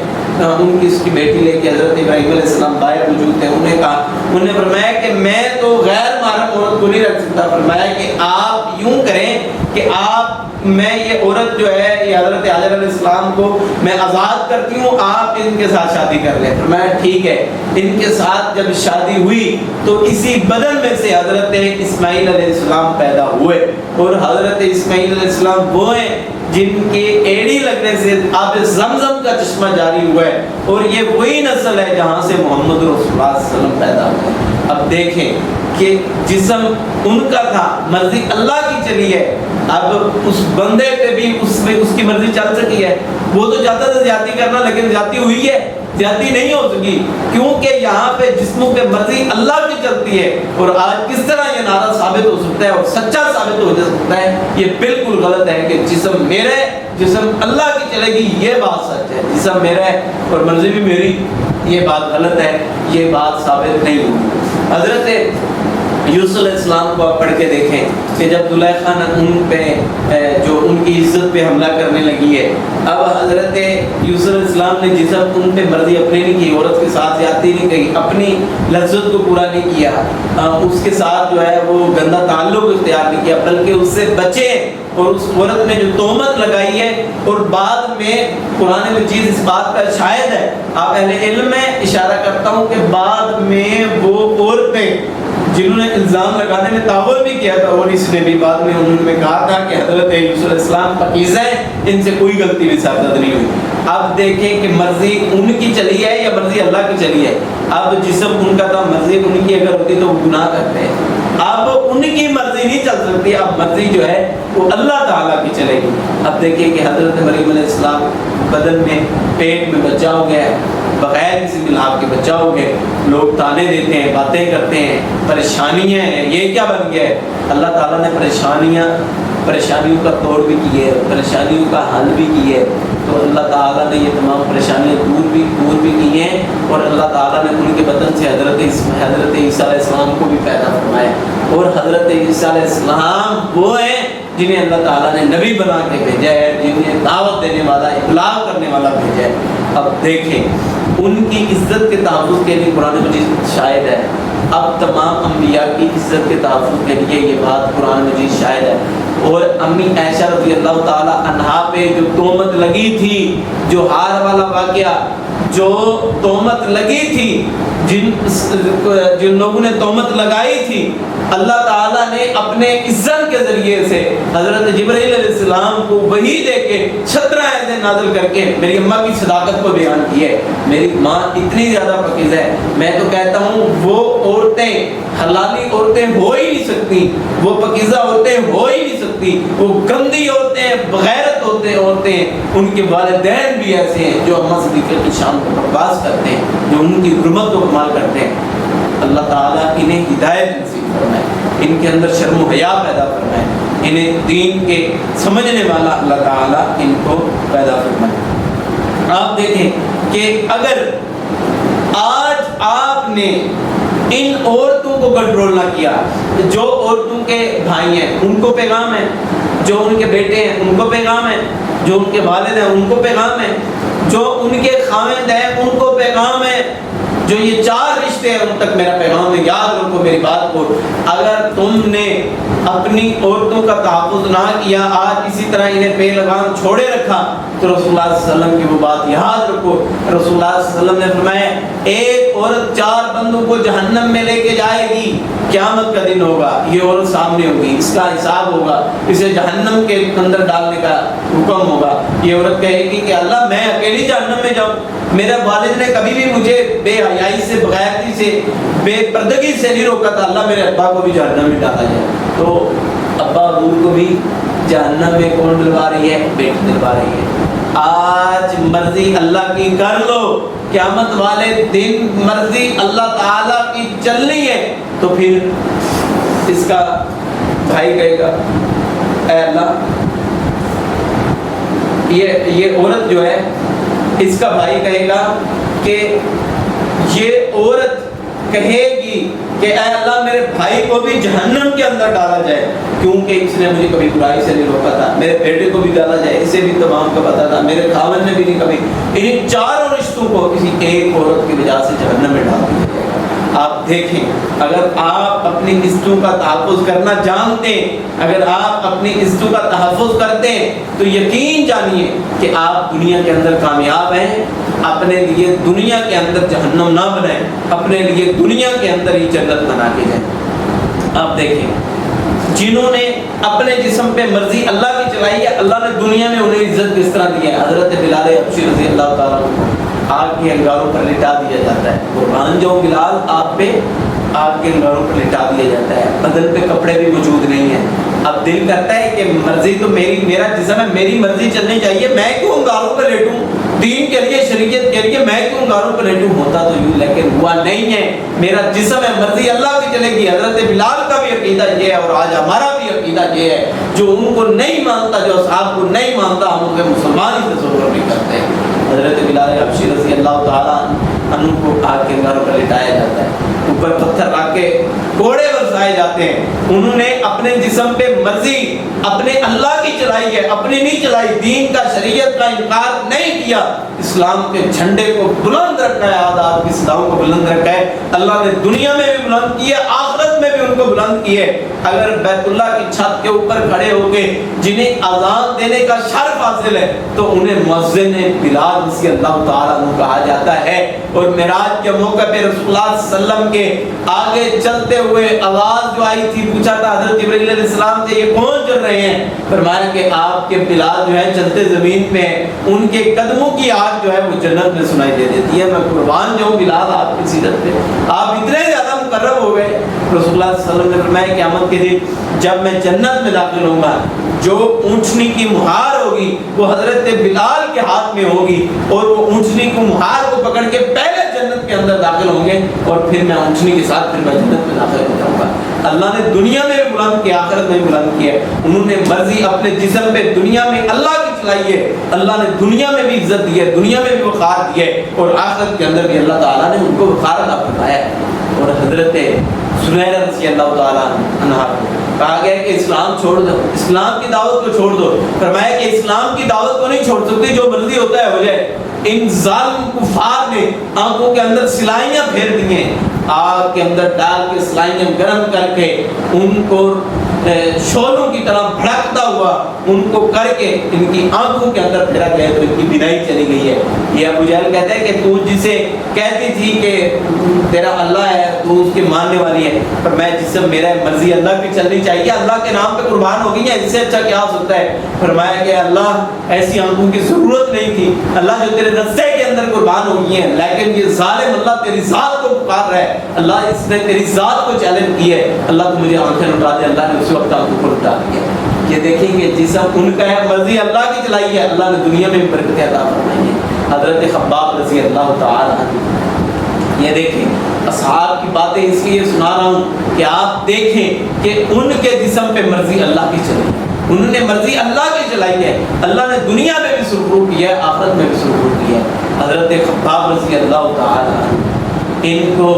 ان کی اس کی بیٹی لے کے حضرت ابراہیم علیہ السلام باہر موجود تھے، انہوں نے فرمایا کہ میں تو غیر محرم عورت کو نہیں رکھ سکتا، فرمایا کہ آپ یوں کریں کہ میں یہ عورت جو ہے یہ حضرت حاجرہ علیہ السلام کو میں آزاد کرتی ہوں، آپ ان کے ساتھ شادی کر لیں۔ فرمایا ٹھیک ہے۔ ان کے ساتھ جب شادی ہوئی تو اسی بدن میں سے حضرت اسماعیل علیہ السلام پیدا ہوئے، اور حضرت اسماعیل علیہ السلام وہ ہیں جن کے ایڑی لگنے سے آب زمزم کا چشمہ جاری ہوا ہے، اور یہ وہی نسل ہے جہاں سے محمد رسول اللہ صلی اللہ علیہ وسلم پیدا ہوئے۔ اب دیکھیں کہ جسم ان کا تھا، مرضی اللہ کی چلی ہے، اب اس بندے پہ بھی اس کی مرضی چل سکی ہے۔ وہ تو چاہتا تھا زیادتی کرنا، لیکن زیادتی ہوئی ہے، زیادتی نہیں ہو سکی، کیونکہ یہاں پہ جسموں پہ مرضی اللہ کی چلتی ہے۔ اور آج کس طرح یہ نعرہ ثابت ہو سکتا ہے اور سچا ثابت ہو سکتا ہے؟ یہ بالکل غلط ہے کہ جسم میرا ہے، جسم اللہ کی چلے گی، یہ بات سچ ہے۔ جسم میرا ہے اور مرضی بھی میری، یہ بات غلط ہے، یہ بات ثابت نہیں ہوگی۔ حضرت یوسف علیہ السلام کو آپ پڑھ کے دیکھیں کہ جب زلیخا ان پہ جو ان کی عزت پہ حملہ کرنے لگی ہے، اب حضرت یوسف علیہ السلام نے جسم ان پہ مرضی اپنی نہیں کی، عورت کے ساتھ زیادتی نہیں کی، اپنی لذت کو پورا نہیں کیا، اس کے ساتھ جو ہے وہ گندا تعلق اختیار نہیں کیا، بلکہ اس سے بچے، اور اس عورت نے جو تہمت لگائی ہے، اور بعد میں قرآن مجید اس بات کا شاہد ہے، آپ اہل علم میں اشارہ کرتا ہوں کہ بعد میں وہ عورتیں جنہوں نے الزام لگانے میں تعاون بھی کیا تھا، اور اس نے بھی بعد میں انہوں نے کہا تھا کہ حضرت یوسف علیہ السلام پاکیزہ ہیں، ان سے کوئی غلطی بھی ثابت نہیں ہوئی۔ اب دیکھیں کہ مرضی ان کی چلی ہے یا مرضی اللہ کی چلی ہے۔ اب جسم ان کا تھا، مرضی ان کی اگر ہوتی تو وہ گناہ کرتے ہیں، اب ان کی مرضی نہیں چل سکتی، اب مرضی جو ہے وہ اللہ تعالیٰ کی چلے گی۔ اب دیکھیں کہ حضرت مریم علیہ السلام بدن میں پیٹ میں بچہ ہو گیا ہے، بغیر کسی ملاپ کے بچہ ہو گئے، لوگ تانے دیتے ہیں، باتیں کرتے ہیں، پریشانیاں ہیں، یہ کیا بن گیا ہے؟ اللہ تعالیٰ نے پریشانیوں کا توڑ بھی کی ہے، پریشانیوں کا حل بھی کی ہے، تو اللہ تعالیٰ نے یہ تمام پریشانیاں دور بھی کی ہیں، اور اللہ تعالیٰ نے ان کے بدن سے حضرت عیسیٰ علیہ السلام کو بھی پیدا فرمایا، اور حضرت عیسیٰ علیہ السلام وہ ہیں جنہیں اللہ تعالیٰ نے نبی بنا کے بھیجا ہے، جنہیں دعوت دینے والا، ابلاغ کرنے والا بھیجا ہے۔ اب دیکھیں ان کی عزت کے تحفظ کے لیے قرآن مجید شاہد ہے اب تمام انبیاء کی عزت کے تحفظ کے لیے یہ بات قرآن مجید شاہد ہے۔ اور امی عائشہ رضی اللہ تعالی عنہا پہ جو تہمت لگی تھی، جو ہار والا واقعہ، جو تہمت لگی تھی، جن لوگوں نے تہمت لگائی تھی، اللہ تعالیٰ نے اپنے عزت کے ذریعے سے حضرت جبرائیل علیہ السلام کو وحی دے کے 17 آیتیں نازل کر کے میری اماں کی صداقت کو بیان کی ہے۔ میری ماں اتنی زیادہ پاکیزہ ہے، میں تو کہتا ہوں وہ عورتیں حلالی عورتیں ہو ہی نہیں سکتی، وہ پاکیزہ عورتیں ہو ہی نہیں سکتی، وہ گندی عورتیں، بغیرت عورتیں، ان کے والدین بھی ایسے ہیں جو اماں صدیقہ کی شان کو بکواس کرتے ہیں، جو ان کی حرمت کو کمال کرتے ہیں۔ اللہ تعالیٰ انہیں ہدایت نصیب فرمائے، ان کے اندر شرم و حیا پیدا فرمائے، انہیں دین کے سمجھنے والا اللہ تعالیٰ ان کو پیدا فرمائے۔ آپ دیکھیں کہ اگر آج آپ نے ان عورتوں کو کنٹرول نہ کیا، جو عورتوں کے بھائی ہیں ان کو پیغام ہے، جو ان کے بیٹے ہیں ان کو پیغام ہے، جو ان کے والد ہیں ان کو پیغام ہے، جو ان کے خاوند ہیں ان کو پیغام ہے، جو یہ 4 رشتے ہیں ان تک میرا پیغام ہے۔ یاد رکھو میری بات کو، اگر تم نے اپنی عورتوں کا تحفظ نہ کیا، آج اسی طرح انہیں بے لگام چھوڑے رکھا، تو رسول اللہ صلی اللہ علیہ وسلم کی وہ بات یاد رکھو۔ رسول اللہ صلی اللہ علیہ وسلم نے فرمایا ایک عورت 4 بندوں کو جہنم میں لے کے جائے گی، قیامت کا دن ہوگا، یہ عورت سامنے ہوگی، اس کا حساب ہوگا، اسے جہنم کے اندر ڈالنے کا حکم ہوگا۔ یہ عورت کہے گی کہ اللہ میں اکیلی جہنم میں جاؤں، میرے والد نے کبھی بھی مجھے بے حیائی سے، بغیرتی سے، بے پردگی سے نہیں روکا تھا، اللہ میرے ابا کو بھی جہنم میں ڈالا جائے۔ تو ابا ابو کو بھی جہنم میں کون ڈلوا رہی ہے؟ بیٹی ڈلوا رہی ہے۔ آج مرضی اللہ کی کر لو، قیامت والے دن مرضی اللہ تعالیٰ کی چلنی ہے، تو پھر اس کا بھائی کہے گا اے اللہ، یہ عورت جو ہے اس کا بھائی کہے گا کہ یہ عورت کہے گی کہ اے اللہ میرے بھائی کو بھی جہنم کے اندر ڈالا جائے، کیونکہ اس نے مجھے کبھی برائی سے نہیں روکا تھا، میرے بیٹے کو بھی ڈالا جائے، اسے بھی تمام کا پتہ تھا، میرے خاوند نے بھی نہیں کبھی۔ ان 4 رشتوں کو کسی ایک عورت کی وجہ سے جہنم میں ڈال دیا جائے گا۔ آپ دیکھیں، اگر آپ اپنی عزتوں کا تحفظ کرنا جانتے ہیں، اگر آپ اپنی عزتوں کا تحفظ کرتے ہیں، تو یقین جانیے کہ آپ دنیا کے اندر کامیاب ہیں۔ اپنے لیے دنیا کے اندر جہنم نہ بنائیں، اپنے لیے دنیا کے اندر ہی جنت بنا کے جائیں۔ آپ دیکھیں جنہوں نے اپنے جسم پہ مرضی اللہ کی چلائی ہے، اللہ نے دنیا میں انہیں عزت کس طرح دی ہے۔ حضرت بلال حبشی رضی اللہ تعالیٰ عنہ آگ کے انگاروں پر لٹا دیا جاتا ہے، قربان جو بلال آپ پہ آگ کے انگاروں پر لٹا دیا جاتا ہے، بدن پہ کپڑے بھی موجود نہیں ہیں۔ اب دل کرتا ہے کہ مرضی تو میرا جسم ہے، میری مرضی چلنی چاہیے، میں کیوں انگاروں پہ لیٹوں، دین کے لیے، شریعت کے لیے میں کیوں انگاروں پہ لیٹوں۔ ہوتا تو یوں لیکن ہوا نہیں ہے، میرا جسم ہے، مرضی اللہ کی چلے گی۔ حضرت بلال کا بھی عقیدہ یہ ہے، اور آج ہمارا بھی عقیدہ یہ ہے۔ جو ان کو نہیں مانتا، جو اصحاب کو نہیں مانتا، ہم اسے مسلمان ہی تصور نہیں کرتے ہیں۔ حضرت بلال حبشی رضی اللہ تعالیٰ عنہ کو آگ کے انگاروں پر لٹایا جاتا ہے، اوپر پتھر رکھ کے کوڑے برسائے جاتے ہیں۔ انہوں نے اپنے جسم پہ مرضی اپنے اللہ کی چلائی ہے، اپنی نہیں چلائی، دین کا، شریعت کا انکار نہیں کیا، اسلام کے جھنڈے کو بلند رکھا ہے، آداب کی صداؤں کو بلند رکھا ہے۔ اللہ نے دنیا میں بھی بلند کیے، آخرت میں بھی ان کو بلند کیے۔ اگر بیت اللہ کی چھت کے اوپر کھڑے ہو کے جنہیں اذان دینے کا شرف حاصل ہے، تو انہیں مؤذن بلال رضی اللہ تعالیٰ عنہ کہا جاتا ہے۔ اور معراج کے موقع پہ رسول اللہ صلی اللہ علیہ وسلم کے آگے چلتے ہوئے آواز جو آئی تھی، پوچھا تھا حضرت جبرائیل علیہ السلام سے یہ کون چل رہے ہیں؟ فرمایا کہ آپ کے بلال جو ہے چلتے زمین پہ، ان کے قدموں کی آواز جو ہے وہ جنت میں سنائی دے دیتی ہے۔ میں قربان جاؤں بلال آپ کی سیرت پہ، آپ اتنے زیادہ مقرب ہو گئے۔ رسول اللہ صلی اللہ علیہ وسلم نے فرمایا قیامت کے دن جب میں جنت میں داخل ہوں گا، جو اونٹنی کی مہار ہوگی وہ حضرت بلال کے ہاتھ میں ہوگی، اور وہ اونٹنی کو مہار کو پکڑ کے پہلے جنت کے اندر داخل ہوں گے، اور پھر میں اونٹنی کے ساتھ پھر میں جنت میں داخل ہو جاؤں گا۔ اللہ نے دنیا میں بھی بلند کیا، آخرت میں بھی بلند کیا۔ انہوں نے مرضی اپنے جسم پہ دنیا میں اللہ کی چلائی ہے، اللہ نے دنیا میں بھی عزت دی ہے، دنیا میں بھی وقار دی ہے، اور آخرت کے اندر بھی اللہ تعالیٰ نے ان کو وقار عطا فرمایا ہے۔ اور حضرت سنیرہ رضی اللہ تعالیٰ عنہا کو کہا گیا کہ اسلام چھوڑ دو، اسلام کی دعوت کو چھوڑ دو۔ فرمایا کہ اسلام کی دعوت کو نہیں چھوڑ سکتے، جو مرضی ہوتا ہے ہو جائے۔ ان ظالم کفار نے آنکھوں کے اندر سلائیاں پھیر دی ہیں، آگ کے اندر ڈال کے سلائیاں گرم کر کے ان کو شولوں کی طرح بھڑکتا ہوا ان کو کر کے ان کی آنکھوں کے اندر پھرا گیا تو ان کی بینائی چلی گئی ہے۔ یہ ابو جہل کہتا ہے کہ تو جسے کہتی تھی کہ تیرا اللہ ہے تو اس کی ماننے والی ہے، پر میں جسم میرا مرضی اللہ کی چلنی چاہیے، اللہ کے نام پہ قربان ہو گئی ہے، اس سے اچھا کیا ہو سکتا ہے؟ فرمایا کہ اللہ ایسی آنکھوں کی ضرورت نہیں تھی، اللہ جو تیرے رستے کے اندر قربان ہو گئی ہیں، لیکن یہ ظالم اللہ تیری ذات کو پکار رہا ہے، اللہ اس نے تیری ذات کو چیلنج کی ہے، اللہ تو مجھے آنکھیں لٹا دے۔ اللہ نے اس وقت آنکھوں کو لٹا دیا۔ یہ دیکھیں گے جسم ان کا ہے، مرضی اللہ کی چلائی ہے، اللہ نے دنیا میں برکتیں عطا فرمائی ہیں۔ حضرت خباب رضی اللہ تعالی عنہ، یہ دیکھیں اصحاب کی باتیں اس لیے سنا رہا ہوں کہ آپ دیکھیں کہ ان کے جسم پہ مرضی اللہ کی چلی، انہوں نے مرضی اللہ کی چلائی ہے، اللہ نے دنیا میں بھی سرخرو کیا ہے، آخرت میں بھی سرخرو کیا ہے۔ حضرت خباب رضی اللہ تعالی عنہ، ان کو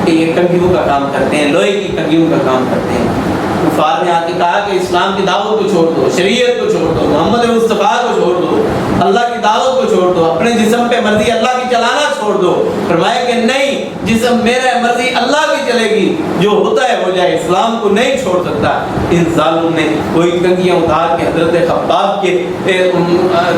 یہ کنگھیوں کا کام کرتے ہیں، لوہے کی کنگھیوں کا کام کرتے ہیں۔ کفار نے آ کے کہا کہ اسلام کی دعوت کو چھوڑ دو، شریعت کو چھوڑ دو، محمد مصطفیٰ کو چھوڑ دو، اللہ کی دعوت کو چھوڑ دو، اپنے جسم پہ مرضی اللہ کی چلانا چھوڑ دو۔ فرمایا کہ نہیں، جسم میرا مرضی اللہ کی چلے گی، جو ہوتا ہے ہو جائے، اسلام کو نہیں چھوڑ سکتا۔ ان ظالموں نے کوئی کنگھیاں اتار کے حضرت خباب کے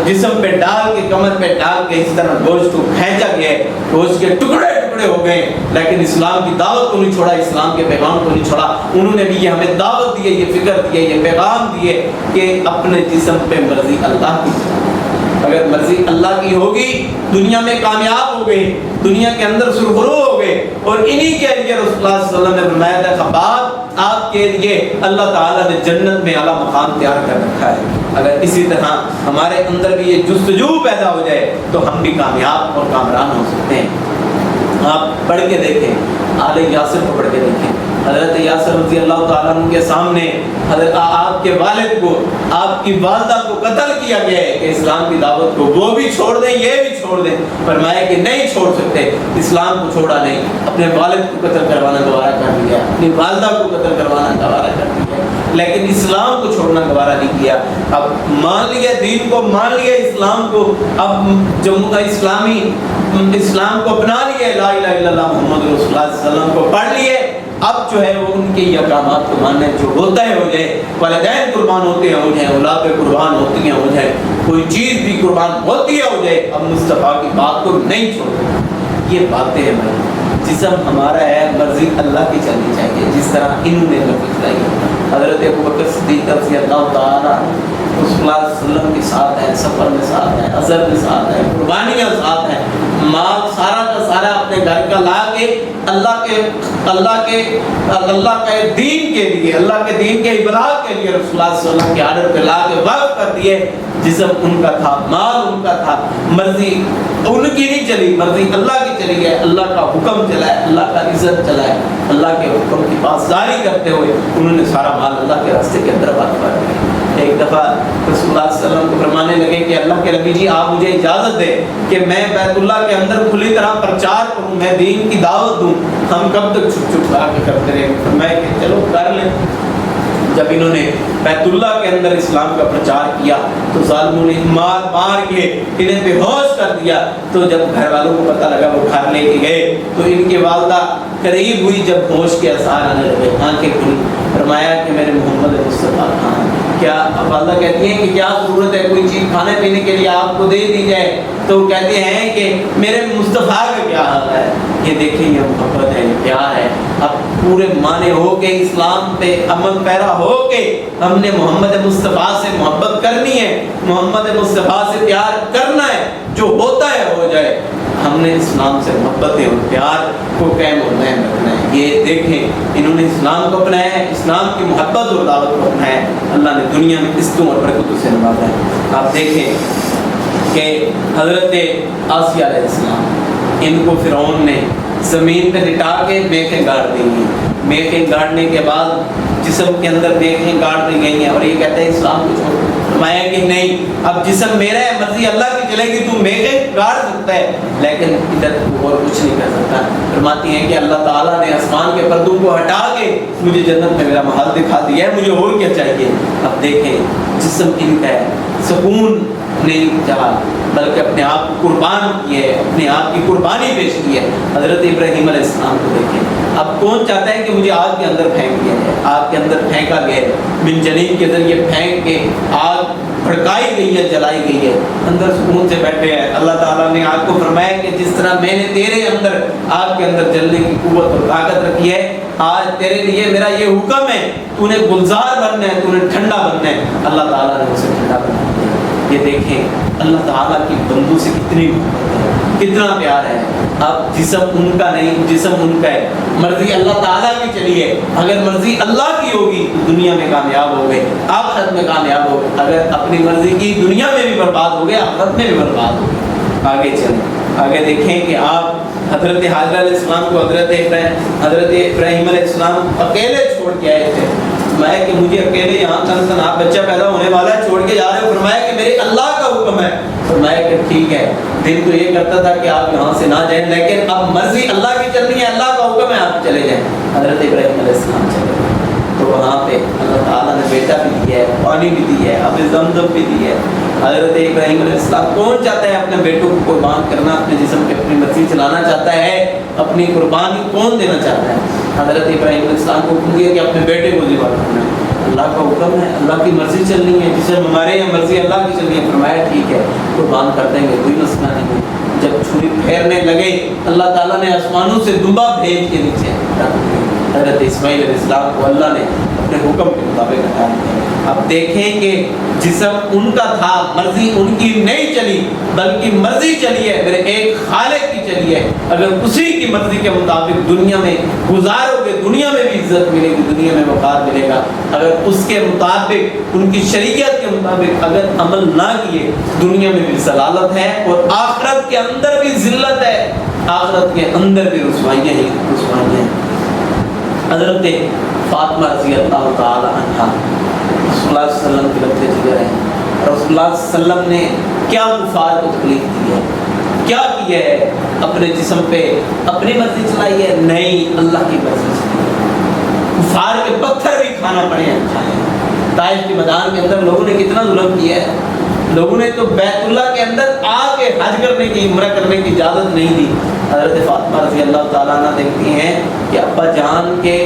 جسم پہ ڈال کے، کمر پہ ڈال کے اس طرح گوشت کو کھینچا گیا، گوشت کے ٹکڑے ٹکڑے ہو گئے، لیکن اسلام کی دعوت کو نہیں چھوڑا، اسلام کے پیغام کو نہیں چھوڑا۔ انہوں نے بھی یہ ہمیں دعوت دی ہے، یہ فکر دی ہے، یہ پیغام دیے کہ اپنے جسم پہ مرضی اللہ کی، اگر مرضی اللہ کی ہوگی دنیا میں کامیاب ہو گئے، دنیا کے اندر سرخرو ہو گئے۔ اور انہی کے لیے رسول اللہ صلی اللہ علیہ وسلم نے فرمایا تھا خباب آپ کے لیے اللہ تعالیٰ نے جنت میں اعلیٰ مقام تیار کر رکھا ہے۔ اگر اسی طرح ہمارے اندر بھی یہ جستجو پیدا ہو جائے تو ہم بھی کامیاب اور کامران ہو سکتے ہیں۔ آپ پڑھ کے دیکھیں، آل یاسر کو پڑھ کے دیکھیں، حضرت یاسر رضی اللہ تعالیٰ عنہ کے سامنے حضرت آپ کے والد کو، آپ کی والدہ کو قتل کیا گیا ہے کہ اسلام کی دعوت کو وہ بھی چھوڑ دیں، یہ بھی چھوڑ دیں۔ فرمایا کہ نہیں چھوڑ سکتے، اسلام کو چھوڑا نہیں، اپنے والد کو قتل کروانا گوارا کر دیا، اپنی والدہ کو قتل کروانا گوارا کر دیا، لیکن اسلام کو چھوڑنا گوارا نہیں کیا۔ اب مان لیا دین کو، مان لیا اسلام کو، اب جمہوریہ اسلام کو اپنا لیا، لا الہ الا اللہ محمد رسول اللہ صلی اللہ علیہ وسلم کو پڑھ لیے، اب جو ہے وہ ان کے احکامات کو ماننا ہے، جو ہوتا ہے ہو جائے، والدین قربان ہوتے ہیں ہو جائیں، اولاد قربان ہوتی ہیں ہو جائے، کوئی چیز بھی قربان ہوتی ہے ہو جائے، اب مصطفیٰ کی بات کو نہیں چھوڑتے۔ یہ باتیں ہیں بھائی، جسم ہمارا ہے، مرضی اللہ کی چلنی چاہیے، جس طرح انہوں نے مرضی چلائی ہے۔ حضرت ابوبکر صدیق رضی اللہ تعالیٰ رسول اللہ صلی اللہ علیہ وسلم کے ساتھ ہیں، سفر میں ساتھ ہیں، اثر میں ساتھ ہیں، قربانیاں ساتھ ہیں، مال سارا کا سارا اپنے گھر کا لا کے اللہ کے دین کے لیے، اللہ کے دین کے ابلاغ کے لیے رسول اللہ صلی اللہ علیہ وسلم کے آرڈر پہ لا کے وقف کر دیے۔ جسم ان کا تھا، مال ان کا تھا، مرضی ان کی نہیں چلی، مرضی اللہ کی چلی ہے، اللہ کا حکم چلا ہے، اللہ کا عزت چلا ہے، اللہ کے حکم کی پاسداری کرتے ہوئے انہوں نے سارا مال اللہ کے راستے کے اندر وقف کر دیا۔ ایک دفعہ رسول اللہ صلی اللہ علیہ وسلم کو فرمانے لگے کہ اللہ کے نبی جی آپ مجھے اجازت دیں کہ میں بیت اللہ کے اندر کھلی طرح پرچار کروں، میں دین کی دعوت دوں، ہم کب تک چھپ چھپ کے کرتے رہے؟ فرمایا کہ چلو کر لیں۔ جب انہوں نے بیت اللہ کے اندر اسلام کا پرچار کیا تو ظالموں نے مار مار کے انہیں بے ہوش کر دیا، تو جب گھر والوں کو پتہ لگا وہ گھر لے کے گئے تو ان کی والدہ قریب ہوئی، جب ہوش کے آثار آنے لگے، آنکھیں کھلی، فرمایا کہ میرے محمد مصطفیٰ کہاں؟ کیا والدہ کہتی ہیں کہ کیا ضرورت ہے کوئی چیز کھانے پینے کے لیے آپ کو دے دی جائے؟ تو کہتے ہیں کہ میرے مصطفیٰ کا کیا حال ہے؟ یہ دیکھیں یہ محبت ہے، یہ پیار ہے۔ اب پورے مانے ہو کے اسلام پہ عمل پیرا ہو کے ہم نے محمد مصطفیٰ سے محبت کرنی ہے، محمد مصطفیٰ سے پیار کرنا ہے، جو ہوتا ہے ہو جائے۔ ہم نے اسلام سے محبت اور پیار کو قائم اور دائم رکھنا ہے۔ یہ دیکھیں انہوں نے اسلام کو اپنایا ہے، اسلام کی محبت اور دعوت کو اپنایا ہے، اللہ نے دنیا میں قسطوں اور برکتوں سے نوازا ہے۔ آپ دیکھیں کہ حضرت آسیہ علیہ السلام، ان کو فرعون نے زمین پہ لٹا کے میخیں گاڑ دی گئی، میخیں گاڑنے کے بعد جسم کے اندر میخیں گاڑ دی گئی ہیں، اور یہ کہتے ہیں اسلام کو چھوڑ۔ فرمایا کہ نہیں، اب جسم میرا ہے، مرضی اللہ کی چلے گی، تو میخیں گاڑ سکتا ہے لیکن ادھر اور کچھ نہیں کر سکتا۔ فرماتی ہیں کہ اللہ تعالیٰ نے آسمان کے پردوں کو ہٹا کے مجھے جنت میں میرا محل دکھا دیا ہے، مجھے اور کیا چاہیے؟ اب دیکھیں جسم ان کا ہے، سکون نہیں چاہا بلکہ اپنے آپ کو قربان کیے، اپنے آپ کی قربانی پیش کی ہے۔ حضرت ابراہیم علیہ السلام کو دیکھیں، اب کون چاہتا ہے کہ مجھے آگ کے اندر پھینک دیا جائے؟ آگ کے اندر پھینکا گیا ہے، بن جنین کے ذریعے پھینک کے آگ بھڑکائی گئی ہے، جلائی گئی ہے، اندر سکون سے بیٹھے ہیں۔ اللہ تعالیٰ نے آگ کو فرمایا کہ جس طرح میں نے تیرے اندر آگ کے اندر جلنے کی قوت اور طاقت رکھی ہے، آج تیرے لیے میرا یہ حکم ہے، تو نے گلزار بننا ہے، تو نے ٹھنڈا بننا ہے۔ اللہ تعالیٰ نے اسے ٹھنڈا بنا دیا۔ یہ دیکھیں اللہ تعالیٰ کی بندوں سے کتنی محبت ہے، کتنا پیار ہے۔ اب جسم ان کا نہیں، جسم ان کا ہے، مرضی اللہ تعالیٰ کی چلیے۔ اگر مرضی اللہ کی ہوگی تو دنیا میں کامیاب ہو گئے، آخرت میں کامیاب ہو گئے۔ اگر اپنی مرضی کی دنیا میں بھی برباد ہو گئے، آخرت میں بھی برباد ہو گئے۔ آگے چلیں، آگے دیکھیں کہ آپ حضرت حاجرہ علیہ السلام کو حضرت ابراہیم علیہ السلام اکیلے چھوڑ کے آئے تھے۔ فرمایا کہ مجھے اکیلے یہاں تنہا بچہ پیدا ہونے والا ہے، چھوڑ کے جا رہے ہو۔ فرمایا کہ میرے اللہ کا حکم ہے۔ فرمایا کہ ٹھیک ہے، دل تو یہ کرتا تھا کہ آپ یہاں سے نہ جائیں، لیکن اب مرضی اللہ کی چلنی ہے، اللہ کا حکم ہے، آپ چلے جائیں۔ حضرت ابراہیم علیہ السلام چلے گئے تو وہاں پہ اللہ تعالیٰ نے بیٹا بھی دیا ہے، پانی بھی دی ہے، اب زمزم بھی دی ہے۔ حضرت ابراہیم علیہ السلام، کون چاہتا ہے اپنے بیٹوں کو قربان کرنا، اپنے جسم پہ اپنی مرضی چلانا چاہتا ہے؟ اپنی قربانی کون دینا چاہتا ہے؟ حضرت ابراہیم علیہ السلام کو حکم دیا کہ اپنے بیٹے کو ذبح کرنا ہے۔ اللہ کا حکم ہے، اللہ کی مرضی چلنی ہے، جسم ہمارے یا مرضی اللہ کی چلنی ہے۔ فرمایا ٹھیک ہے، قربان کر دیں گے، کوئی مسئلہ نہیں ہے۔ جب چھری پھیرنے لگے، اللہ تعالیٰ نے آسمانوں سے دمبا بھیج کے نیچے رکھ دیا۔ حضرت اسماعیل علیہ السلام کو اللہ نے اپنے حکم کے مطابق ہٹا دیا۔ اب دیکھیں کہ جسم ان کا تھا، مرضی ان کی نہیں چلی بلکہ مرضی چلی ہے میرے ایک خالق کی چلی ہے۔ اگر اسی کی مرضی کے مطابق دنیا میں گزارو گے، دنیا میں بھی عزت ملے گی، دنیا میں وقار ملے گا۔ اگر اس کے مطابق، ان کی شریعت کے مطابق اگر عمل نہ کیے، دنیا میں بھی ضلالت ہے اور آخرت کے اندر بھی ذلت ہے، آخرت کے اندر بھی رسوائیاں ہی رسوائیاں ہیں۔ حضرت فاطمہ رضی اللہ تعالی عنہا رسول اللہ صلی اللہ علیہ وسلم کی لبتے جگر ہیں۔ رسول اللہ صلی اللہ علیہ وسلم نے کیا کفار کو تکلیف دی ہے، کیا کیا ہے؟ اپنے جسم پہ اپنی مرضی چلائی ہے؟ نہیں، اللہ کی مرضی چلائی ہے۔ کفار کے پتھر بھی کھانا پڑے ہیں، کھائے۔ طائف کے میدان کے اندر لوگوں نے کتنا ظلم کیا ہے، لوگوں نے تو بیت اللہ کے اندر آ کے حج کرنے کی، عمرہ کرنے کی اجازت نہیں دی۔ حضرت فاطمہ رضی اللہ تعالیٰ عنہ دیکھتی ہیں کہ ابا جان کے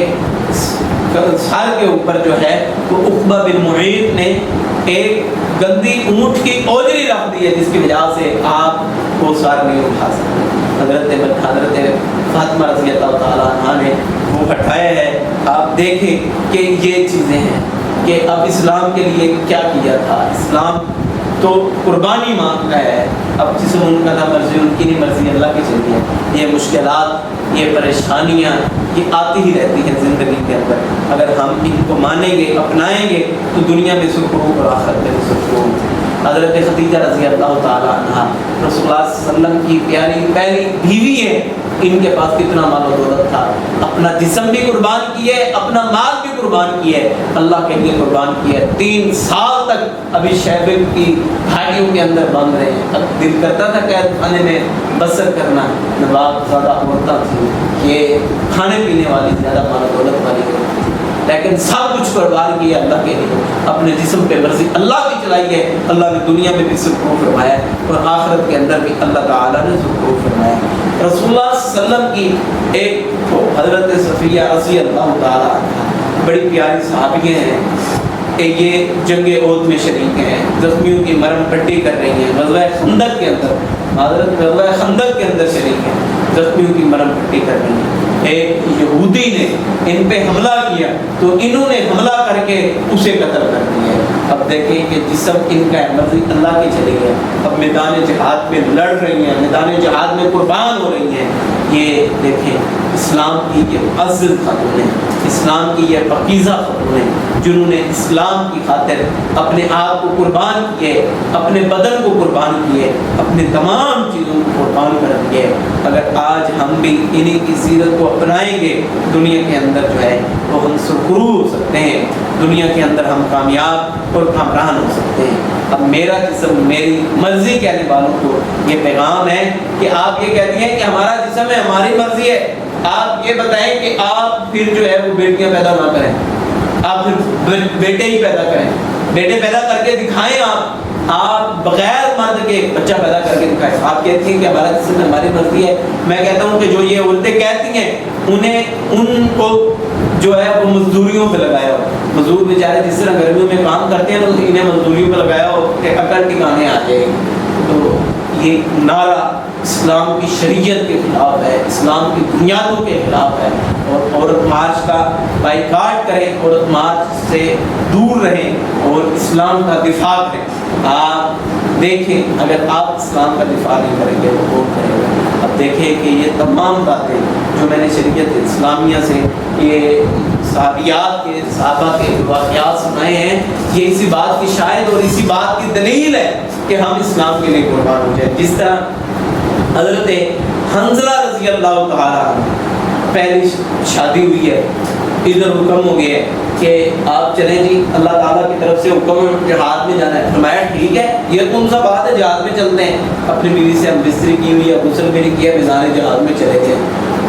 سر کے اوپر جو ہے وہ عقبہ بن معیط نے ایک گندی اونٹ کی اوجری رکھ دی ہے، جس کی وجہ سے آپ وہ سر نہیں اٹھا سکتے۔ حضرت فاطمہ رضی اللہ تعالیٰ عنہ نے وہ ہٹایا ہے۔ آپ دیکھیں کہ یہ چیزیں ہیں کہ اب اسلام کے لیے کیا کیا تھا۔ اسلام تو قربانی مانگتا ہے، اب جسم ان کا تھا، مرضی ان کی نہیں، مرضی اللہ کی چلتی ہے۔ یہ مشکلات، یہ پریشانیاں یہ آتی ہی رہتی ہیں زندگی کے اندر۔ اگر ہم ان کو مانیں گے، اپنائیں گے تو دنیا میں سرخرو اور آخرت میں سرخرو۔ حضرت خدیجہ رضی اللہ تعالی عنہا رسول اللہ صلی اللہ علیہ وسلم کی پیاری پہلی بیوی ہے، ان کے پاس کتنا مال و دولت تھا، اپنا جسم بھی قربان کیا ہے، اپنا مال بھی قربان کیا ہے، اللہ کے لیے قربان کیا ہے۔ 3 سال تک ابھی شیبے کی ہڈیوں کے اندر بند رہے ہیں۔ اب دل کرتا تھا قید خانے میں بسر کرنا، نواب زیادہ عورتیں تھیں، یہ کھانے پینے والی زیادہ مال و دولت والی ہوتی تھی، لیکن سب کچھ قربان کیا اللہ کے لیے، اپنے جسم پہ مرضی اللہ کی چلائی ہے۔ اللہ نے دنیا میں بھی سرخرو فرمایا ہے اور آخرت کے اندر بھی اللہ تعالیٰ نے سرخرو فرمایا ہے۔ رسول اللہ صلی اللہ علیہ وسلم کی ایک حضرت صفیہ رضی اللہ تعالیٰ عنہا بڑی پیاری صحابیاں ہیں کہ یہ جنگ احد میں شریک ہیں، زخمیوں کی مرہم پٹی کر رہی ہیں، غزوہ خندق کے اندر، حضرت غزوہ خندق کے اندر شریک ہیں، زخمیوں کی مرہم پٹی کر رہی ہیں۔ ایک یہودی نے ان پہ حملہ کیا تو انہوں نے حملہ کر کے اسے قتل کر دیا۔ اب دیکھیں کہ جسم ان کا مرضی اللہ کی چلی ہے، اب میدان جہاد میں لڑ رہی ہیں، میدان جہاد میں قربان ہو رہی ہیں۔ یہ دیکھیں اسلام کی یہ معزز خاتون ہیں، اسلام کی یہ پاکیزہ خاتون ہیں، جنہوں نے اسلام کی خاطر اپنے آپ کو قربان کیے، اپنے بدن کو قربان کیے، اپنے تمام چیزوں کو قربان کر دیے۔ اگر آج ہم بھی انہی کی سیرت کو اپنائیں گے، دنیا کے اندر جو ہے تو ہم سرخرو ہو سکتے ہیں، دنیا کے اندر ہم کامیاب اور کامران ہو سکتے ہیں۔ اب میرا جسم میری مرضی کہنے والوں کو یہ پیغام ہے کہ آپ یہ کہتی ہیں کہ ہمارا جسم ہے، ہماری مرضی ہے، آپ یہ بتائیں کہ آپ پھر جو ہے وہ بیٹیاں پیدا نہ کریں، آپ پھر بیٹے ہی پیدا کریں، بیٹے پیدا کر کے دکھائیں آپ آپ بغیر مرد کے بچہ پیدا کر کے دکھائیں. آپ کہتی ہیں کہ ہمارا جسم ہماری مرضی ہے. میں کہتا ہوں کہ جو یہ عورتیں کہتی ہیں ان کو جو ہے وہ مزدوریوں پہ لگایا ہو. مزدور بیچارے جس طرح گرمیوں میں کام کرتے ہیں تو انہیں مزدوریوں پہ لگایا ہو کہ عقل ٹھکانے آ جائے گی. تو یہ نعرہ اسلام کی شریعت کے خلاف ہے, اسلام کی بنیادوں کے خلاف ہے. اور عورت مارچ کا بائیکاٹ کریں, عورت مارچ سے دور رہیں اور اسلام کا دفاع کریں. آپ دیکھیں اگر آپ اسلام کا دفاع نہیں کریں گے تو کون کرے گا. اب دیکھیں کہ یہ تمام باتیں جو میں نے شریعت اسلامیہ سے یہ صحابیات کے صحابہ کے واقعات سنائے ہیں, یہ اسی بات کی شاہد اور اسی بات کی دلیل ہے کہ ہم اسلام کے لیے قربان ہو جائیں. جس طرح حضرت حنظلہ رضی اللہ تعالیٰ پہلی شادی ہوئی ہے, ادھر حکم ہو گیا ہے کہ آپ چلیں جی, اللہ تعالیٰ کی طرف سے حکم جہاد میں جانا ہے. فرمایا ٹھیک ہے, یہ تو ان سا بات ہے, جہاد میں چلتے ہیں. اپنی بیوی سے ہم بستری کی ہوئی ہے, غسل بھی نہیں کیا, میدان جہاد میں چلے گئے.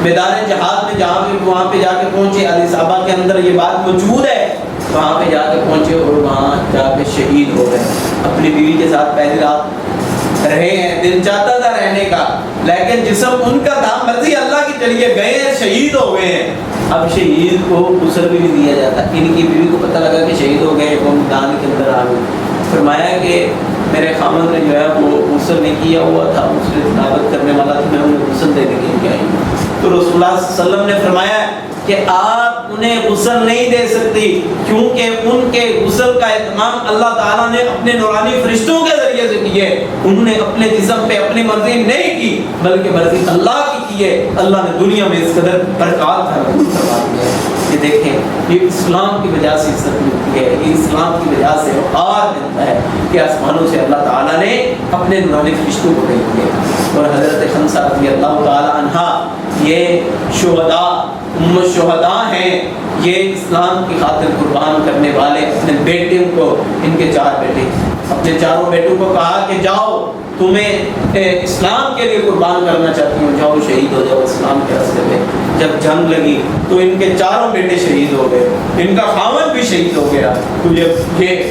میدان جہاد میں جہاں پہ وہاں پہ جا کے پہنچے, علی صحابہ کے اندر یہ بات موجود ہے, وہاں پہ جا کے پہنچے اور وہاں جا کے شہید ہو گئے. اپنی بیوی کے ساتھ پہلی رات رہے ہیں, دل چاہتا تھا رہنے کا, لیکن جسم ان کا تھا, مرضی اللہ کی چلیے گئے ہیں, شہید ہو گئے ہیں. اب شہید کو غسل بھی نہیں دیا جاتا. ان کی بیوی کو پتہ لگا کہ شہید ہو گئے, وہ میدان کے اندر آ گئے. فرمایا کہ میرے خامن نے جو ہے وہ غسل نہیں کیا ہوا تھا, اس نے دعوت کرنے والا تھا, میں انہیں غسل دینے کے لیے آئی. تو رسول اللہ صلی اللہ علیہ وسلم نے فرمایا کہ آپ انہیں غسل نہیں دے سکتی, کیونکہ ان کے غسل کا اہتمام اللہ تعالیٰ نے اپنے نورانی فرشتوں کے ذریعے سے کیے. انہوں نے اپنے جسم پہ اپنی مرضی نہیں کی, بلکہ مرضی اللہ کی کی ہے. اللہ نے دنیا میں اس قدر برکات فرما دیا ہے. یہ دیکھیں, یہ اسلام کی وجہ سے عزت ملتی ہے, یہ اسلام کی وجہ سے وقار ملتا ہے کہ آسمانوں سے اللہ تعالیٰ نے اپنے نورانی فرشتوں کو بھیج دیا. اور حضرت حنظلہ رضی اللہ تعالیٰ عنہا یہ شہداء ام الشہداء ہیں, یہ اسلام کی خاطر قربان کرنے والے. اپنے بیٹوں کو, ان کے 4 بیٹے, اپنے چاروں بیٹوں کو کہا کہ جاؤ, تمہیں اسلام کے لیے قربان کرنا چاہتی ہوں, جاؤ شہید ہو جاؤ اسلام کے راستے پہ. جب جنگ لگی تو ان کے 4 بیٹے شہید ہو گئے, ان کا خاوند بھی شہید ہو گیا. تو یہ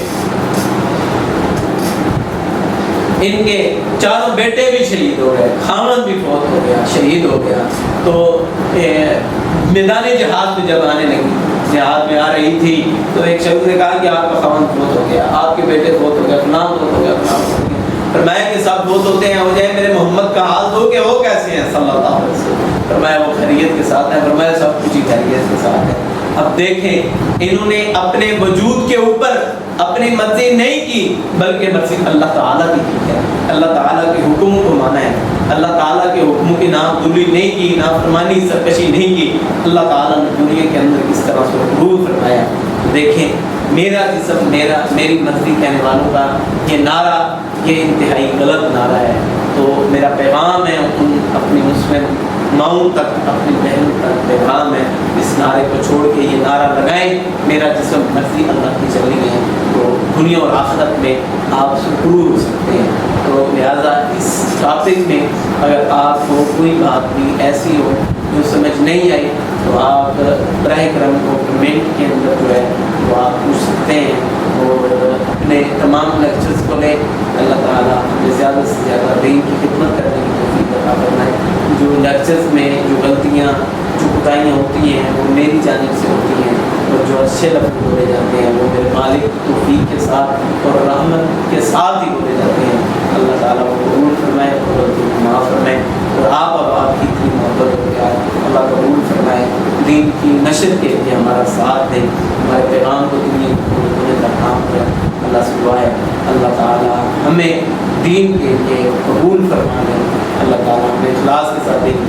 ان کے 4 بیٹے بھی شہید ہو گئے, خاوند بھی فوت ہو گیا, شہید ہو گیا. تو میدان جہاد میں جب آنے لگی, جہاد میں آ رہی تھی, تو ایک شخص نے کہا کہ آپ کا خاوند فوت ہو گیا, آپ کے بیٹے فوت ہو گیا, فلاں فوت ہو گیا, فلاں فوت ہو گیا. فرمایا کہ سب فوت ہوتے ہیں, ہو جائے, میرے محمد کا حال دو کہ وہ کیسے ہیں صلی اللہ علیہ وسلم. فرمایا وہ خیریت کے ساتھ ہیں. فرمایا سب کچھ ہی خیریت کے ساتھ ہے. اب دیکھیں, انہوں نے اپنے وجود کے اوپر اپنی مرضی نہیں کی, بلکہ مرضی اللہ تعالیٰ کی کی ہے. اللہ تعالیٰ کے حکم کو مانا ہے, اللہ تعالیٰ کے حکموں کی نافرمانی نہیں کی, نافرمانی سرکشی نہیں کی. اللہ تعالیٰ نے دنیا کے اندر کس طرح سے غرور فرمایا. دیکھیں, میرا جسم میری مرضی کہنے والوں کا یہ نعرہ, یہ انتہائی غلط نعرہ ہے. تو میرا پیغام ہے اپنی مسلم ماؤں تک, اپنی بہنوں تک پیغام ہے, اس نعرے کو چھوڑ کے یہ نعرہ لگائیں, میرا جسم مرضی اللہ کی چلی ہے, تو دنیا اور آخرت میں آپ سرخرو ہو سکتے ہیں. تو لہٰذا اس ٹاپک میں اگر آپ کو کوئی بات بھی ایسی ہو جو سمجھ نہیں آئی, تو آپ براہ کرم کو کمنٹ کے اندر جو ہے وہ آپ پوچھ سکتے ہیں. اور اپنے تمام لیکچرز کو لیں. اللہ تعالیٰ ہمیں زیادہ سے زیادہ دین کی خدمت کرنے کی توفیق عطا فرمائے. جو لیکچرز میں جو غلطیاں, جو کوتاہیاں ہوتی ہیں وہ میری جانب سے ہوتی ہیں, اور جو اچھے لفظ بولے جاتے ہیں وہ میرے مالک کی توفیق کے ساتھ اور رحمت کے ساتھ ہی بولے جاتے ہیں. اللہ تعالیٰ کو قبول فرمائے اور غلطیوں کو معاف فرمائے. اور آپ اب آپ کی اتنی محبت ہو گیا, اللہ قبول فرمائے. دین کی نشر کے لیے ہمارا ساتھ دیں, ہمارے پیغام کو دنیا کا کام کریں. اللہ سے دعا ہے اللہ تعالیٰ ہمیں دین کے لیے قبول فرما لیں. اللہ تعالیٰ ہمیں اخلاص کے ساتھ دین